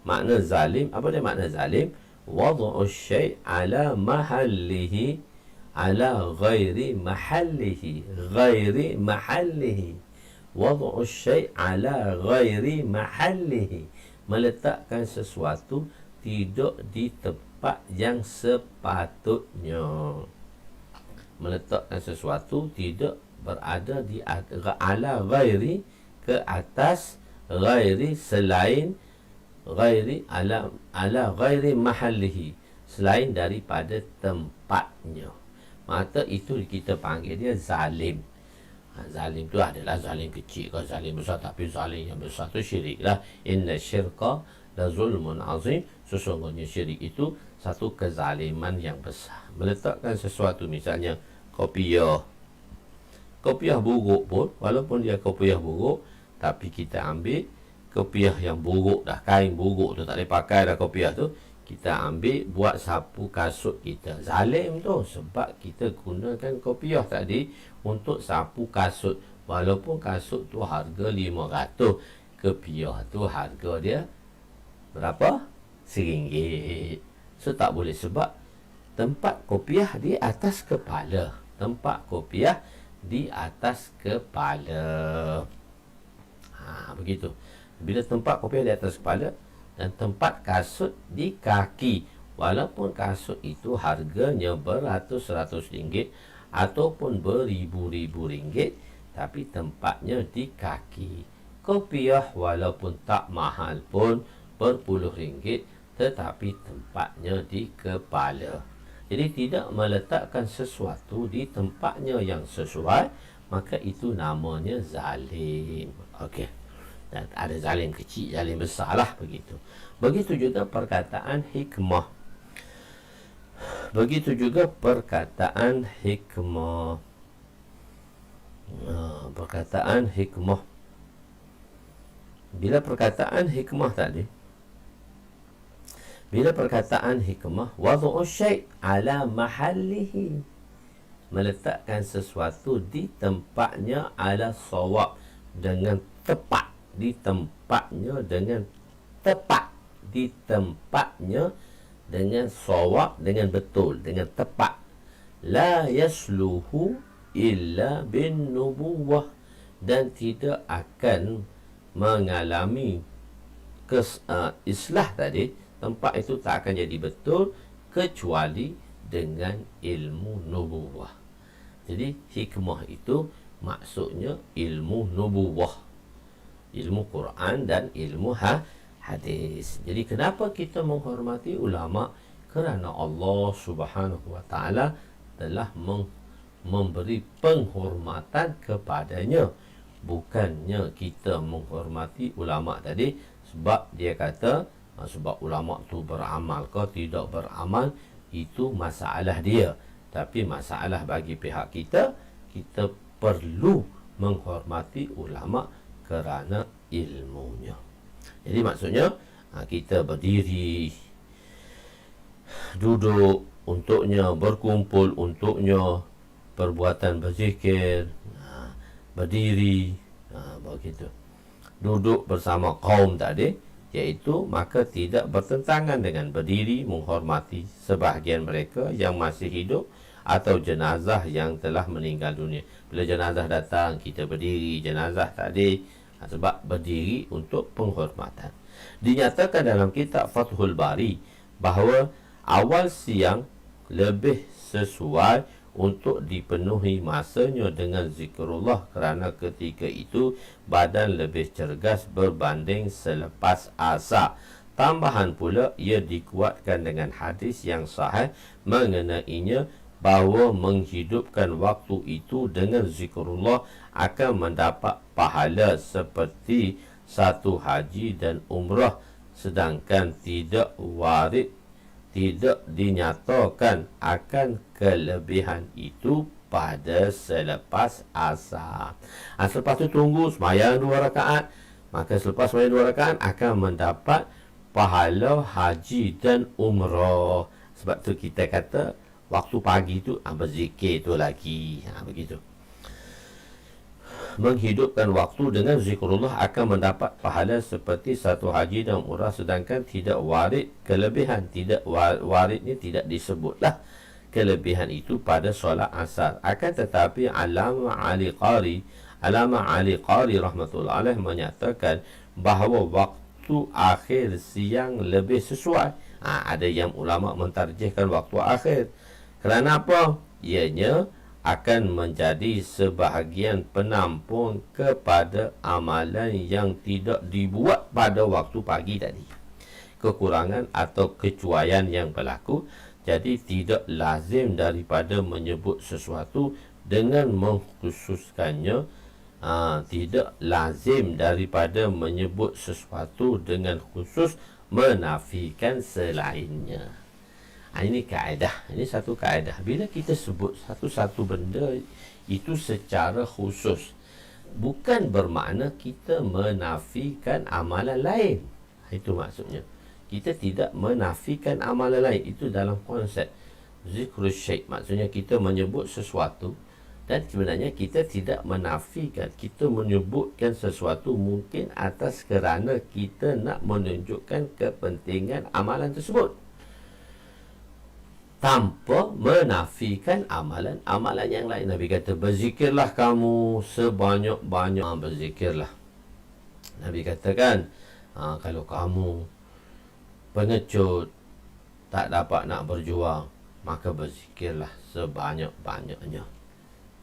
Makna zalim, apa dia makna zalim? Wad'u syai' ala mahallihi, ala ghairi mahallihi. Ghairi mahallihi. Wad'u syai' ala ghairi mahallihi. Meletakkan sesuatu tidak di tempat yang sepatutnya. Meletakkan sesuatu tidak berada di ala ghairi, ke atas, ghairi, selain, ghairi, ala ghairi mahallihi, selain daripada tempatnya. Maka itu kita panggil dia zalim. Zalim tu adalah zalim kecil ke zalim besar, tapi zalim yang besar tu syirik lah. Inna syirka la zulmun azim. Sesungguhnya syirik itu satu kezaliman yang besar. Meletakkan sesuatu, misalnya kopiah buruk pun, walaupun dia kopiah buruk, tapi kita ambil kopiah yang buruk dah, kain buruk tu tak boleh pakai dah, kopiah tu kita ambil buat sapu kasut kita. Zalim tu, sebab kita gunakan kopiah tadi untuk sapu kasut, walaupun kasut tu harga 500, kopiah tu harga dia berapa? RM1. So tak boleh, sebab tempat kopiah di atas kepala. Tempat kopiah di atas kepala. Begitu. Bila tempat kopiah di atas kepala dan tempat kasut di kaki. Walaupun kasut itu harganya beratus-ratus ringgit ataupun beribu-ribu ringgit, tapi tempatnya di kaki. Kopiah walaupun tak mahal pun berpuluh ringgit, tetapi tempatnya di kepala. Jadi tidak meletakkan sesuatu di tempatnya yang sesuai, maka itu namanya zalim. Okey. Dan ada zalim kecil, zalim besar lah begitu. Begitu juga perkataan hikmah. Begitu juga perkataan hikmah. Perkataan hikmah. Bila perkataan hikmah tadi, bila perkataan hikmah, wad'u syai' ala mahallihi, meletakkan sesuatu di tempatnya ala sawab, dengan tepat, di tempatnya dengan tepat, di tempatnya dengan sawab, dengan betul, dengan tepat. La yasluhu illa bin nubuwah, dan tidak akan mengalami islah tadi, tempat itu tak akan jadi betul kecuali dengan ilmu nubuwah. Jadi hikmah itu maksudnya ilmu nubuwah, ilmu Quran dan ilmu hadis. Jadi kenapa kita menghormati ulama? Kerana Allah Subhanahu wa taala telah memberi penghormatan kepadanya. Bukannya kita menghormati ulama tadi sebab dia kata sebab ulama tu beramal ke tidak beramal, itu masalah dia. Tapi masalah bagi pihak kita, kita perlu menghormati ulama kerana ilmunya. Jadi maksudnya kita berdiri, duduk untuknya, berkumpul untuknya, perbuatan berzikir, berdiri, begitu. Duduk bersama kaum tadi, iaitu maka tidak bertentangan dengan berdiri menghormati sebahagian mereka yang masih hidup atau jenazah yang telah meninggal dunia. Bila jenazah datang, kita berdiri, jenazah tadi, sebab berdiri untuk penghormatan. Dinyatakan dalam kitab Fathul Bari bahawa awal siang lebih sesuai untuk dipenuhi masanya dengan zikrullah, kerana ketika itu badan lebih cergas berbanding selepas asar. Tambahan pula ia dikuatkan dengan hadis yang sahih mengenainya bahawa menghidupkan waktu itu dengan zikrullah akan mendapat pahala seperti satu haji dan umrah, sedangkan tidak dinyatakan akan kelebihan itu pada selepas asar. Selepas itu tunggu sembahyang 2 rakaat, maka selepas sembahyang 2 rakaat akan mendapat pahala haji dan umrah. Sebab tu kita kata waktu pagi tu berzikir tu lagi, begitu. Menghidupkan waktu dengan zikrullah akan mendapat pahala seperti satu haji dan umrah, sedangkan tidak warid kelebihan. Tidak warid ni tidak disebutlah kelebihan itu pada solat asar. Akan tetapi Alama Ali Qari rahmatullah alaih menyatakan bahawa waktu akhir siang lebih sesuai. Ada yang ulama mentarjihkan waktu akhir. Kerana apa? Ianya akan menjadi sebahagian penampung kepada amalan yang tidak dibuat pada waktu pagi tadi, kekurangan atau kecuaian yang berlaku. Jadi tidak lazim daripada menyebut sesuatu dengan mengkhususkannya, tidak lazim daripada menyebut sesuatu dengan khusus menafikan selainnya. Ini kaedah, ini satu kaedah. Bila kita sebut satu-satu benda itu secara khusus, bukan bermakna kita menafikan amalan lain. Itu maksudnya. Kita tidak menafikan amalan lain. Itu dalam konsep zikrul syai'. Maksudnya kita menyebut sesuatu dan sebenarnya kita tidak menafikan. Kita menyebutkan sesuatu mungkin atas kerana kita nak menunjukkan kepentingan amalan tersebut. tanpa menafikan amalan-amalan yang lain. Nabi kata, berzikirlah kamu sebanyak-banyak. Berzikirlah. Nabi katakan, kalau kamu pengecut, tak dapat nak berjuang, maka berzikirlah sebanyak-banyaknya.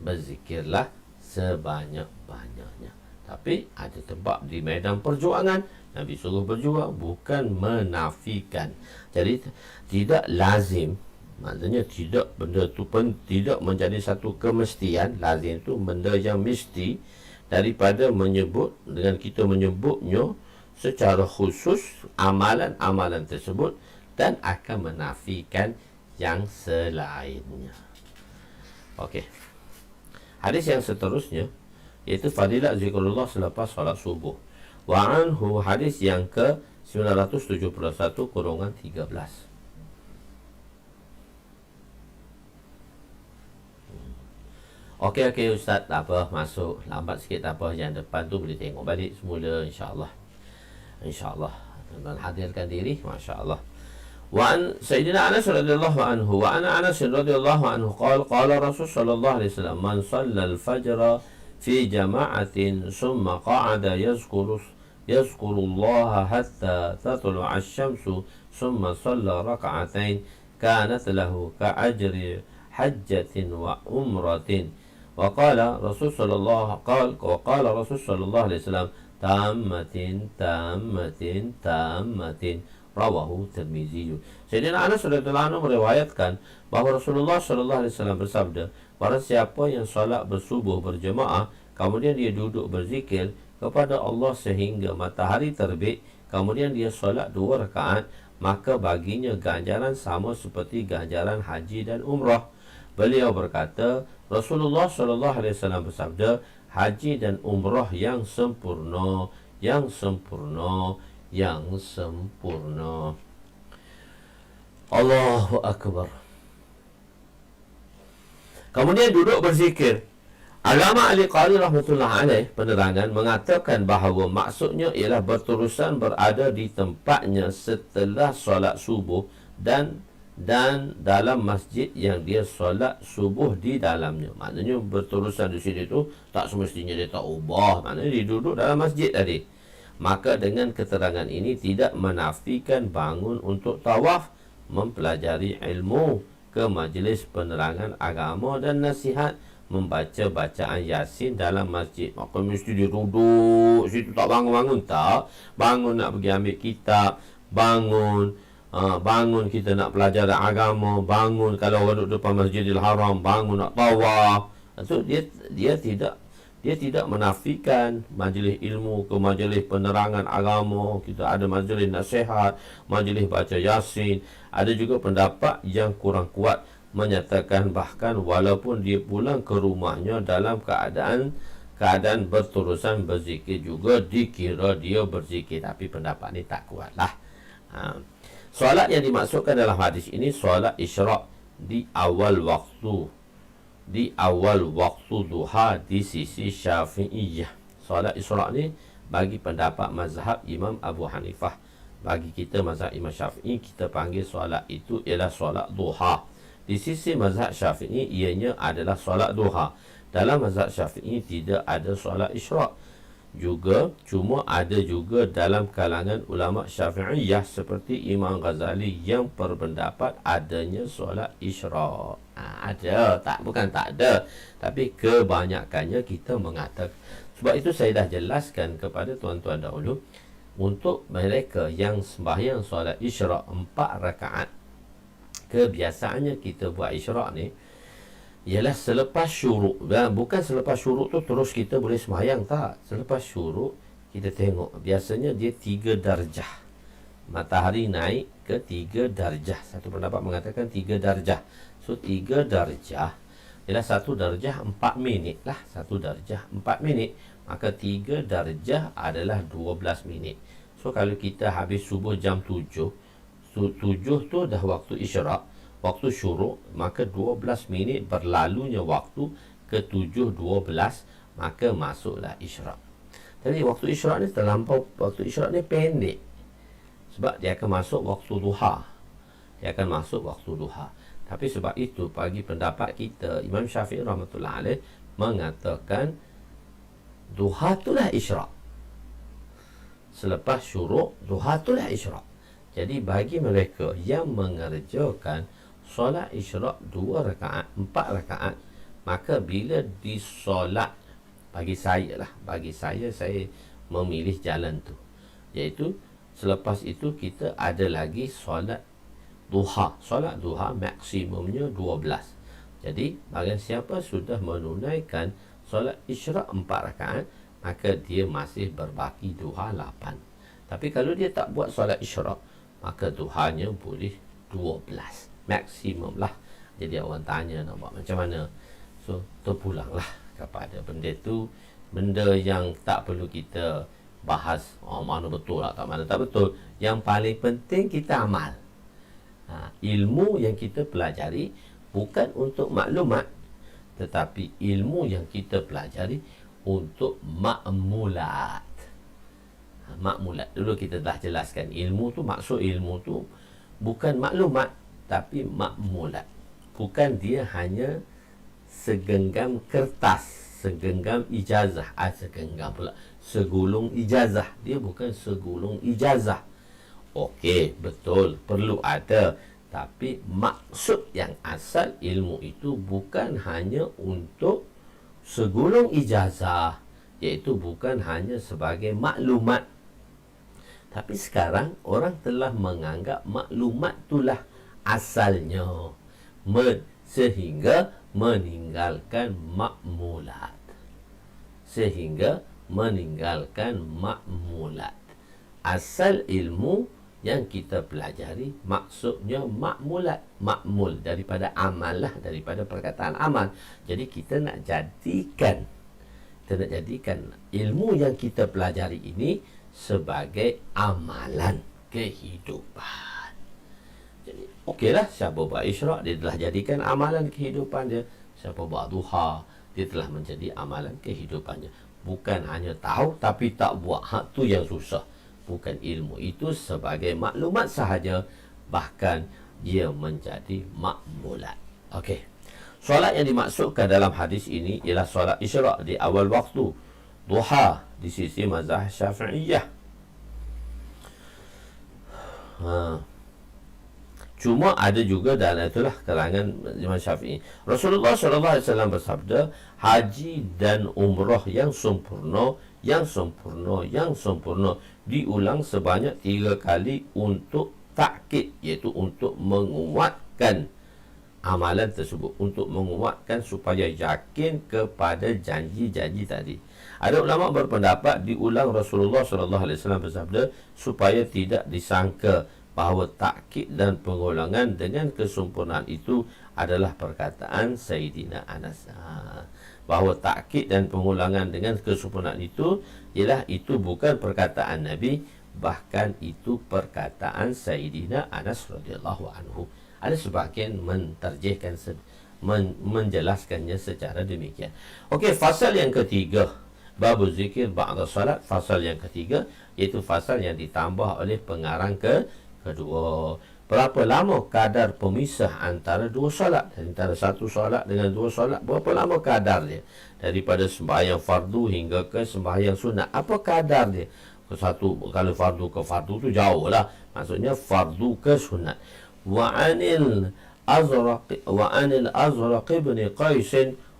Berzikirlah sebanyak-banyaknya. Tapi ada tempat di medan perjuangan, Nabi suruh berjuang, bukan menafikan. Jadi tidak lazim, maknanya tidak, benda tu pun tidak menjadi satu kemestian. Lazim tu benda yang mesti, daripada menyebut, dengan kita menyebutnya secara khusus amalan-amalan tersebut, dan akan menafikan yang selainnya. Okey. Hadis yang seterusnya iaitu fadilat zikrullah selepas solat subuh. Wa anhu, hadis yang ke 971 kurungan 13. Okey Ustaz, tak apa, masuk lambat sikit tak apa, yang depan tu boleh tengok balik semula, insya-Allah. Insya-Allah. Dan hadirkan diri, masya-Allah. Wa an Sayyidina Anas radhiyallahu anhu, wa ana Anas radhiyallahu anhu qala Rasul sallallahu alaihi wasallam, man shalla al-fajr fi jama'atin summa qa'ada yazkurullaha hatta tatlu'a asy-syamsu summa shalla rak'atain kanat lahu ka'ajri hajjatin wa umratin. Wa qala Rasul sallallahu alaihi wasallam, tammatin rawahu Tirmizi. Sayyidina Anas radhiyallahu anhu meriwayatkan bahawa Rasulullah sallallahu alaihi wasallam bersabda, barang siapa yang solat bersubuh berjemaah, kemudian dia duduk berzikir kepada Allah sehingga matahari terbit, kemudian dia solat 2 rakaat, maka baginya ganjaran sama seperti ganjaran haji dan umrah. Beliau berkata, Rasulullah sallallahu alaihi wasallam bersabda, haji dan umrah yang sempurna, Allahu Akbar. Kemudian duduk berzikir. Allama Ali Qari rahmatullah alaih penerangan mengatakan bahawa maksudnya ialah berterusan berada di tempatnya setelah solat subuh dan dalam masjid yang dia solat subuh di dalamnya. Maknanya berterusan di sini tu tak semestinya dia tak ubah, maknanya dia duduk dalam masjid tadi. Maka dengan keterangan ini tidak menafikan bangun untuk tawaf, mempelajari ilmu, ke majlis penerangan agama dan nasihat, membaca bacaan Yasin dalam masjid. Maka mesti dia duduk situ, tak bangun-bangun, tak. Bangun nak pergi ambil kitab, bangun kita nak pelajar agama, bangun kalau duduk depan Masjidil Haram, bangun nak tawaf. Itu dia tidak menafikan majlis ilmu ke majlis penerangan agama. Kita ada majlis nasihat, majlis baca Yasin. Ada juga pendapat yang kurang kuat menyatakan bahkan walaupun dia pulang ke rumahnya dalam keadaan berterusan berzikir juga dikira dia berzikir. Tapi pendapat ni tak kuatlah. Solat yang dimaksudkan dalam hadis ini solat isyraq di awal waktu duha di sisi Syafi'iyah. Solat isyraq ni bagi pendapat mazhab Imam Abu Hanifah. Bagi kita mazhab Imam Syafi'i, kita panggil solat itu ialah solat duha. Di sisi mazhab Syafi'i ianya adalah solat duha. Dalam mazhab Syafi'i tidak ada solat isyraq. Cuma ada juga dalam kalangan ulama Syafi'iyah seperti Imam Ghazali yang berpendapat adanya solat isyraq. Ada, bukan tak ada, tapi kebanyakannya kita mengatakan. Sebab itu saya dah jelaskan kepada tuan-tuan dahulu, untuk mereka yang sembahyang solat isyraq 4 rakaat, kebiasaannya kita buat isyraq ni ialah selepas syuruk. Bukan selepas syuruk tu terus kita boleh sembahyang, tak. Selepas syuruk kita tengok biasanya dia 3 darjah. Matahari naik ke 3 darjah. Satu pendapat mengatakan 3 darjah. So 3 darjah ialah 1 darjah 4 minit lah. 1 darjah 4 minit. Maka 3 darjah adalah 12 minit. So kalau kita habis subuh jam 7 tu dah waktu isyraq, waktu syuruk, maka 12 minit berlalunya waktu ke 7.12, maka masuklah isyraq. Jadi waktu isyraq ni terlampau, waktu isyraq ni pendek sebab dia akan masuk waktu duha. Tapi sebab itu, bagi pendapat kita, Imam Syafi'i rahmatullah alaih mengatakan duha itulah isyraq. Selepas syuruk, duha itulah isyraq. Jadi bagi mereka yang mengerjakan solat isyraq 2 rakaat, 4 rakaat, maka bila disolat, bagi saya memilih jalan tu, iaitu selepas itu kita ada lagi solat duha. Solat duha maksimumnya 12. Jadi bagi siapa sudah menunaikan solat isyraq 4 rakaat, maka dia masih berbaki duha 8. Tapi kalau dia tak buat solat isyraq, maka duhanya boleh 12 maksimum lah. Jadi orang tanya nak buat macam mana, so terpulanglah kepada benda tu. Benda yang tak perlu kita bahas mana betul lah, tak mana tak betul. Yang paling penting kita amal. Ilmu yang kita pelajari bukan untuk maklumat, tetapi ilmu yang kita pelajari untuk makmulat. Makmulat dulu kita dah jelaskan. Ilmu tu, maksud ilmu tu bukan maklumat, tapi makmulat. Bukan dia hanya segenggam kertas, segenggam ijazah, segenggam pula, segulung ijazah. Dia bukan segulung ijazah. Okey, betul, perlu ada. Tapi maksud yang asal ilmu itu bukan hanya untuk segulung ijazah, iaitu bukan hanya sebagai maklumat. Tapi sekarang orang telah menganggap maklumat itulah asalnya, sehingga meninggalkan makmulat. Asal ilmu yang kita pelajari maksudnya makmulat. Makmul daripada amal lah, daripada perkataan amal. Jadi kita nak jadikan ilmu yang kita pelajari ini sebagai amalan kehidupan. Jadi okeylah, siapa buat isyraq, dia telah jadikan amalan kehidupan dia. Siapa buat duha, dia telah menjadi amalan kehidupannya. Bukan hanya tahu tapi tak buat. Hak tu yang susah. Bukan ilmu itu sebagai maklumat sahaja, bahkan dia menjadi makmulat. Okey. Solat yang dimaksudkan dalam hadis ini ialah solat isyraq di awal waktu, duha, di sisi mazhab Syafi'iyah. Cuma ada juga dalam itulah kalangan Imam Syafi'i. Rasulullah SAW bersabda, haji dan umrah yang sempurna diulang sebanyak 3 kali untuk takkid, iaitu untuk menguatkan amalan tersebut, untuk menguatkan supaya yakin kepada janji-janji tadi. Ada ulama berpendapat diulang Rasulullah SAW bersabda supaya tidak disangka bahawa takkid dan pengulangan dengan kesempurnaan itu adalah perkataan Sayyidina Anas. Bahawa takkid dan pengulangan dengan kesempurnaan itu bukan perkataan Nabi, bahkan itu perkataan Sayyidina Anas radhiyallahu anhu. Ada sebahagian menterjihkan, menjelaskannya secara demikian. Okey, fasal yang ketiga, babu zikir ba'da salat. Fasal yang ketiga iaitu fasal yang ditambah oleh pengarang kedua. Berapa lama kadar pemisah antara dua solat, antara satu solat dengan dua solat? Berapa lama kadar dia daripada sembahyang fardu hingga ke sembahyang sunat? Apa kadar dia? Kalau fardu ke fardu tu jauh lah, maksudnya fardu ke sunat. وعن الأزرق بن قيس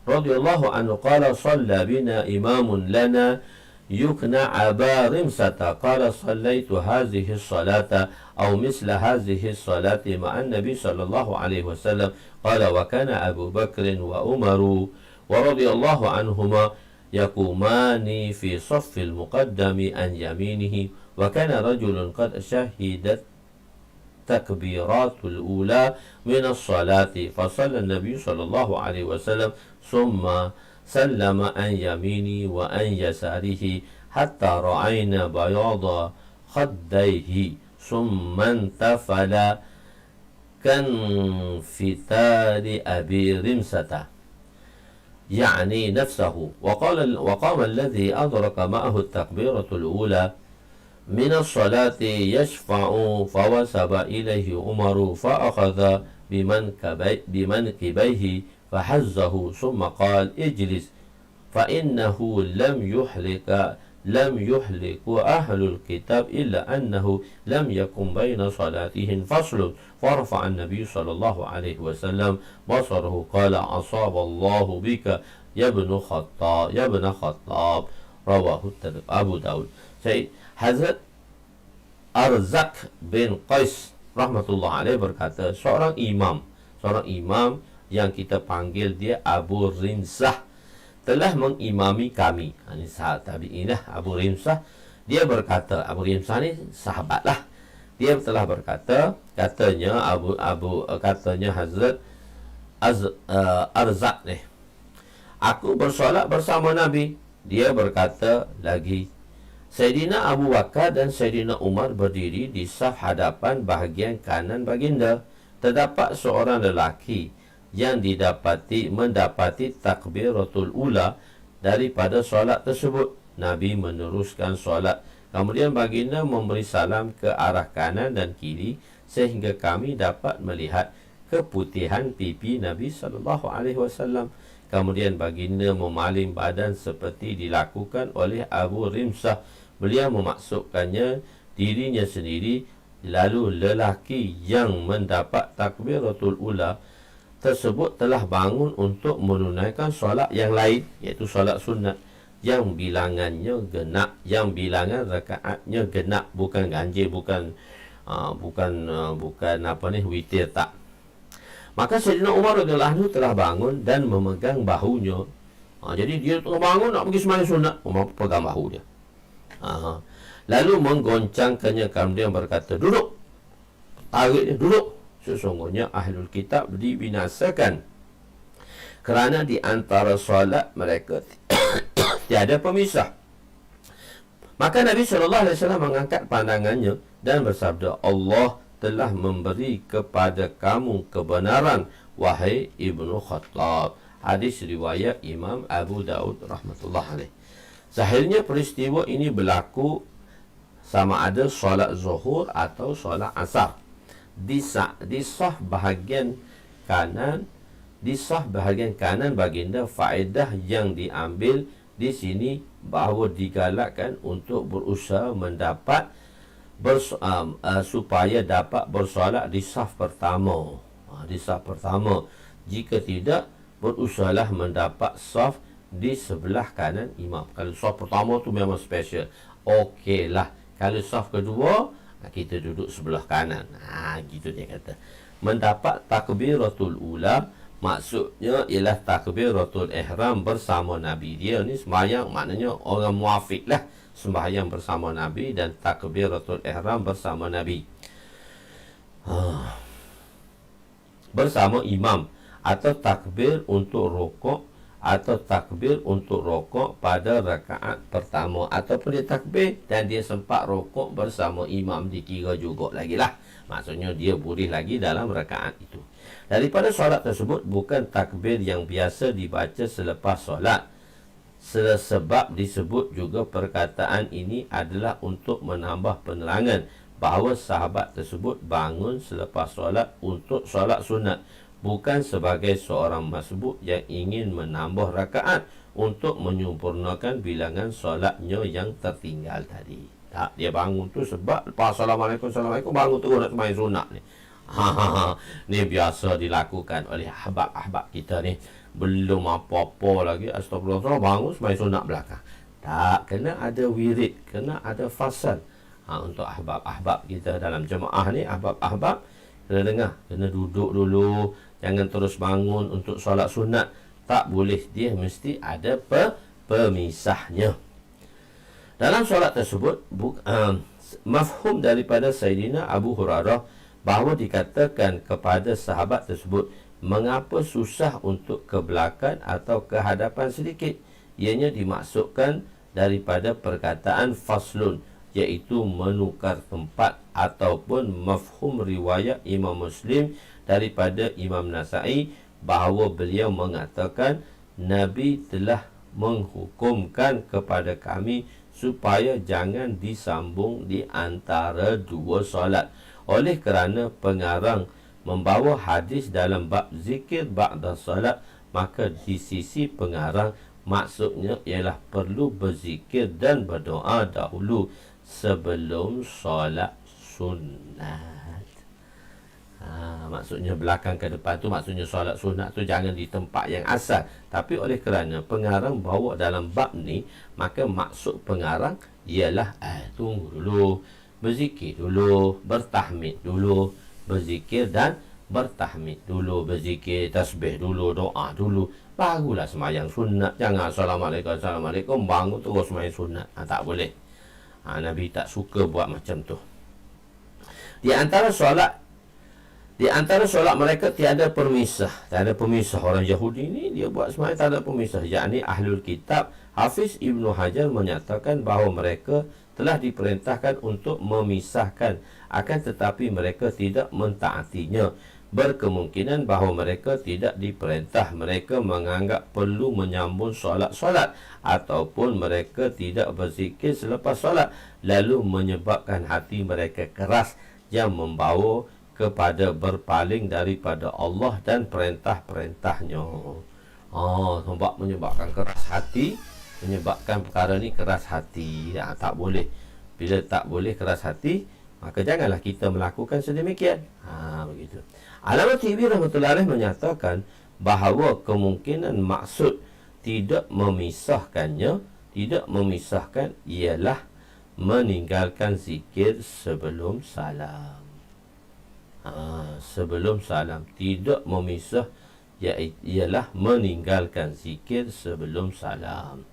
رضي الله عنه قال صلى بنا إمام لنا يكنى أبا رمسة قال صليت هذه الصلاة أو مثل هذه الصلاة مع النبي صلى الله عليه وسلم قال وكان أبو بكر وعمر ورضي الله عنهما يقومان في صف المقدم عن يمينه وكان رجل قد شهدت التكبيرات الأولى من الصلاة فصلى النبي صلى الله عليه وسلم ثم سلم عن يمينه وعن يساره حتى رأينا بياض خديه ثم انتفل كانفتال أبي رمسة يعني نفسه وقام الذي أدرك معه التكبيرة الأولى من الصلاة يشفع فوسب إليه عمر فأخذ بمنكبيه فحزه ثم قال اجلس فإنه لم يهلك أهل الكتاب إلا أنه لم يكن بين صلاتهم فصل فرفع النبي صلى الله عليه وسلم بصره قال أصاب الله بك يا ابن خطاب رواه Abu Daud. Hazrat Arzak bin Qais rahmatullah alaih berkata, seorang imam yang kita panggil dia Abu Rimsah telah mengimami kami. Ini sahabat tabi'in lah, Abu Rimsah. Dia berkata, Abu Rimsah ni sahabat lah. Dia telah berkata, katanya Hazrat Arzak ni, aku bersolat bersama Nabi. Dia berkata lagi, Sayyidina Abu Bakar dan Sayyidina Umar berdiri di saf hadapan bahagian kanan baginda. Terdapat seorang lelaki yang mendapati takbiratul ula daripada solat tersebut. Nabi meneruskan solat. Kemudian baginda memberi salam ke arah kanan dan kiri sehingga kami dapat melihat keputihan pipi Nabi SAW. Kemudian baginda memalin badan seperti dilakukan oleh Abu Rimsah. Beliau memasukkannya dirinya sendiri. Lalu lelaki yang mendapat takbiratul ula tersebut telah bangun untuk menunaikan solat yang lain, iaitu solat sunat yang bilangan rakaatnya genap, bukan ganjil, bukan witir, tak. Maka Sayyidina Umar radhiyallahu anhu telah bangun dan memegang bahunya. Jadi dia tengah bangun nak pergi sembahyang sunat, Umar pegang bahu dia. Lalu menggoncangkannya, kemudian berkata, duduk. Tarik dia, duduk. Sesungguhnya Ahlul Kitab dibinasakan kerana di antara solat mereka tiada pemisah. Maka Nabi SAW mengangkat pandangannya dan bersabda, Allah telah memberi kepada kamu kebenaran, wahai Ibnu Khattab. Hadis riwayat Imam Abu Daud rahmatullah alaih. Zahirnya peristiwa ini berlaku sama ada solat zuhur atau solat asar. Di saf bahagian kanan baginda, faedah yang diambil di sini bahawa digalakkan untuk berusaha supaya dapat bersolat di saf pertama. Jika tidak, berusahalah mendapat saf di sebelah kanan imam. Kalau saf pertama tu memang special, okeylah. Kalau saf kedua, kita duduk sebelah kanan. Gitu dia kata. Mendapat takbiratul ula maksudnya ialah takbiratul ihram bersama Nabi. Dia ni sembahyang, maknanya orang muafiq lah, sembahyang bersama Nabi dan takbiratul ihram bersama Nabi bersama imam, atau takbir untuk rokok pada rakaat pertama, ataupun dia takbir dan dia sempat rokok bersama imam, dikira juga lagi lah. Maksudnya dia boleh lagi dalam rakaat itu. Daripada solat tersebut bukan takbir yang biasa dibaca selepas solat. Sebab disebut juga perkataan ini adalah untuk menambah penerangan bahawa sahabat tersebut bangun selepas solat untuk solat sunat, bukan sebagai seorang masbuk yang ingin menambah rakaat untuk menyempurnakan bilangan solatnya yang tertinggal tadi. Tak, dia bangun tu sebab lepas Assalamualaikum bangun terus nak sembahyang sunat ni. Ni biasa dilakukan oleh ahbab-ahbab kita ni. Belum apa-apa lagi, astagfirullah, bangun sembahyang sunat belakang. Tak, kena ada wirid, kena ada fasal. Untuk ahbab-ahbab kita dalam jemaah ni, ahbab-ahbab kena dengar, kena duduk dulu. Jangan terus bangun untuk solat sunat. Tak boleh, dia mesti ada pemisahnya. Dalam solat tersebut mafhum daripada Sayyidina Abu Hurairah bahawa dikatakan kepada sahabat tersebut, mengapa susah untuk ke belakang atau ke hadapan sedikit? Ianya dimaksudkan daripada perkataan faslun, iaitu menukar tempat, ataupun mafhum riwayat Imam Muslim daripada Imam Nasa'i bahawa beliau mengatakan, Nabi telah menghukumkan kepada kami supaya jangan disambung di antara dua solat. Oleh kerana pengarang membawa hadis dalam bab zikir ba'da salat, maka di sisi pengarang maksudnya ialah perlu berzikir dan berdoa dahulu sebelum solat sunat. Maksudnya belakang ke depan tu maksudnya solat sunat tu jangan di tempat yang asal. Tapi oleh kerana pengarang bawa dalam bab ni, maka maksud pengarang ialah tunggu dulu, berzikir dulu, bertahmid dulu, berzikir dan bertahmid dulu, berzikir, tasbih dulu, doa dulu, barulah semayang sunat. Jangan assalamualaikum bangun terus semayang sunat. Tak boleh. Nabi tak suka buat macam tu. Di antara solat mereka tiada permisah. Tak ada permisah. Orang Yahudi ni dia buat semayang tak ada permisah. Yakni Ahlul Kitab. Hafiz Ibnu Hajar menyatakan bahawa mereka telah diperintahkan untuk memisahkan, akan tetapi mereka tidak mentaatinya. Berkemungkinan bahawa mereka tidak diperintah. Mereka menganggap perlu menyambung solat-solat, ataupun mereka tidak berzikir selepas solat, lalu menyebabkan hati mereka keras yang membawa kepada berpaling daripada Allah dan perintah-perintahnya. Nampak, menyebabkan keras hati, menyebabkan perkara ni keras hati. Tak boleh. Bila tak boleh keras hati, maka janganlah kita melakukan sedemikian. Begitu. Allamah Tibi rahmatullahi alaih menyatakan bahawa kemungkinan maksud tidak memisahkan ialah meninggalkan zikir sebelum salam. Sebelum salam. Tidak memisah ialah meninggalkan zikir sebelum salam.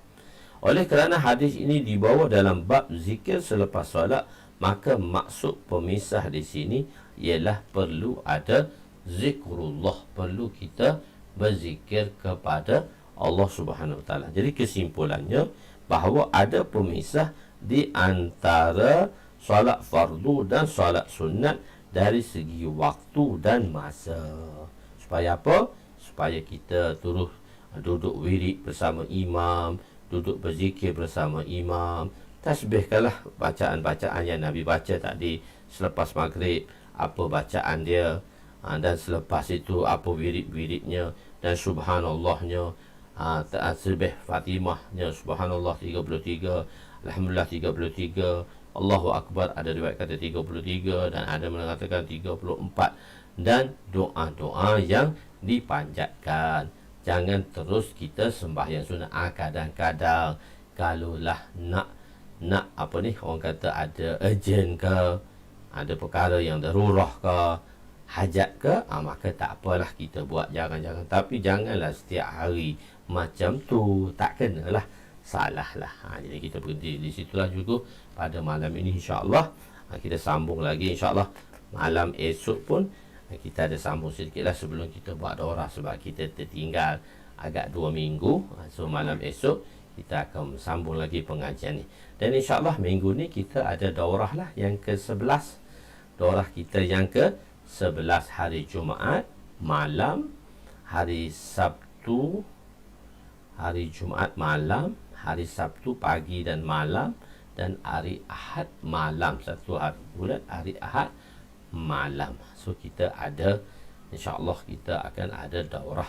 Oleh kerana hadis ini dibawa dalam bab zikir selepas solat, maka maksud pemisah di sini ialah perlu ada zikrullah, perlu kita berzikir kepada Allah Subhanahu Wa Taala. Jadi kesimpulannya bahawa ada pemisah di antara solat fardu dan solat sunat dari segi waktu dan masa. Supaya apa? Supaya kita terus duduk wirid bersama imam, duduk berzikir bersama imam, tasbihkanlah bacaan-bacaan yang Nabi baca tadi selepas maghrib, apa bacaan dia, dan selepas itu apa wirid-wiridnya, dan subhanallahnya, tasbih Fatimahnya subhanallah 33, alhamdulillah 33, Allahu Akbar ada riwayat kata 33 dan ada mengatakan 34, dan doa-doa yang dipanjatkan. Jangan terus kita sembahyang sunat. Kadang-kadang kalaulah nak orang kata ada urgent ke, ada perkara yang darurah ke, hajat ke, maka tak apalah kita buat, jangan. Tapi janganlah setiap hari macam tu, tak kenalah, salah lah. Jadi kita berhenti di situlah juga pada malam ini, insya-Allah. Kita sambung lagi insya-Allah malam esok pun. Kita ada sambung sedikit lah sebelum kita buat daurah, sebab kita tertinggal agak 2 minggu. So malam esok kita akan sambung lagi pengajian ni. Dan insya-Allah minggu ni kita ada daurah lah yang ke-11. Daurah kita yang ke-11 hari Jumaat malam, hari Sabtu, hari Jumaat malam, hari Sabtu pagi dan malam, dan hari Ahad malam. Satu hari bulan, hari Ahad malam. So kita ada, insya-Allah kita akan ada daurah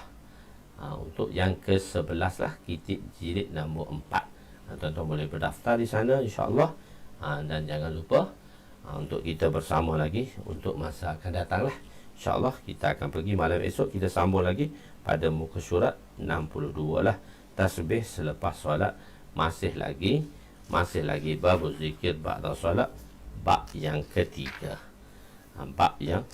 untuk yang ke-11 lah, kitab jilid nombor 4. Tuan-tuan boleh berdaftar di sana insya-Allah. Dan jangan lupa untuk kita bersama lagi untuk masa akan datang lah. InsyaAllah kita akan pergi malam esok. Kita sambung lagi pada muka surat 62 lah, tasbih selepas solat. Masih lagi bab zikir ba'da solat, bab yang ketiga,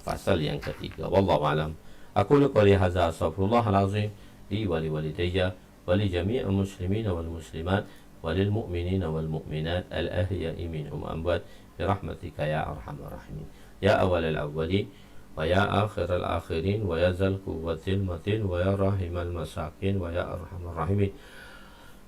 fasal yang ketiga. Wallahu alam. Aku qouli hadza, astaghfirullahal azim li wa li walidayya wa li jami'il muslimin wal muslimat wa lil mu'minina wal mu'minat al ahya'i minhum amwat bi rahmatika ya arhamar rahimin ya awwalal awwalin wa ya akhiral akhirin wa ya zal quwwatil matin wa ya rahimal masakin wa ya arhamar rahimin.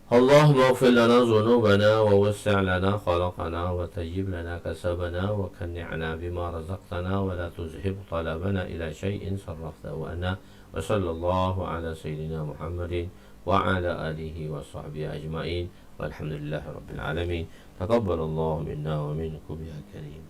اللهم اغفر لنا ذنوبنا ووسع لنا خلقنا وطيب لنا كسبنا وكنعنا بما رزقتنا ولا تزهب طلبنا إلى شيء صرفته عنا وصلى الله على سيدنا محمد وعلى آله وصحبه أجمعين والحمد لله رب العالمين. تقبل الله منا ومنكم يا كريم.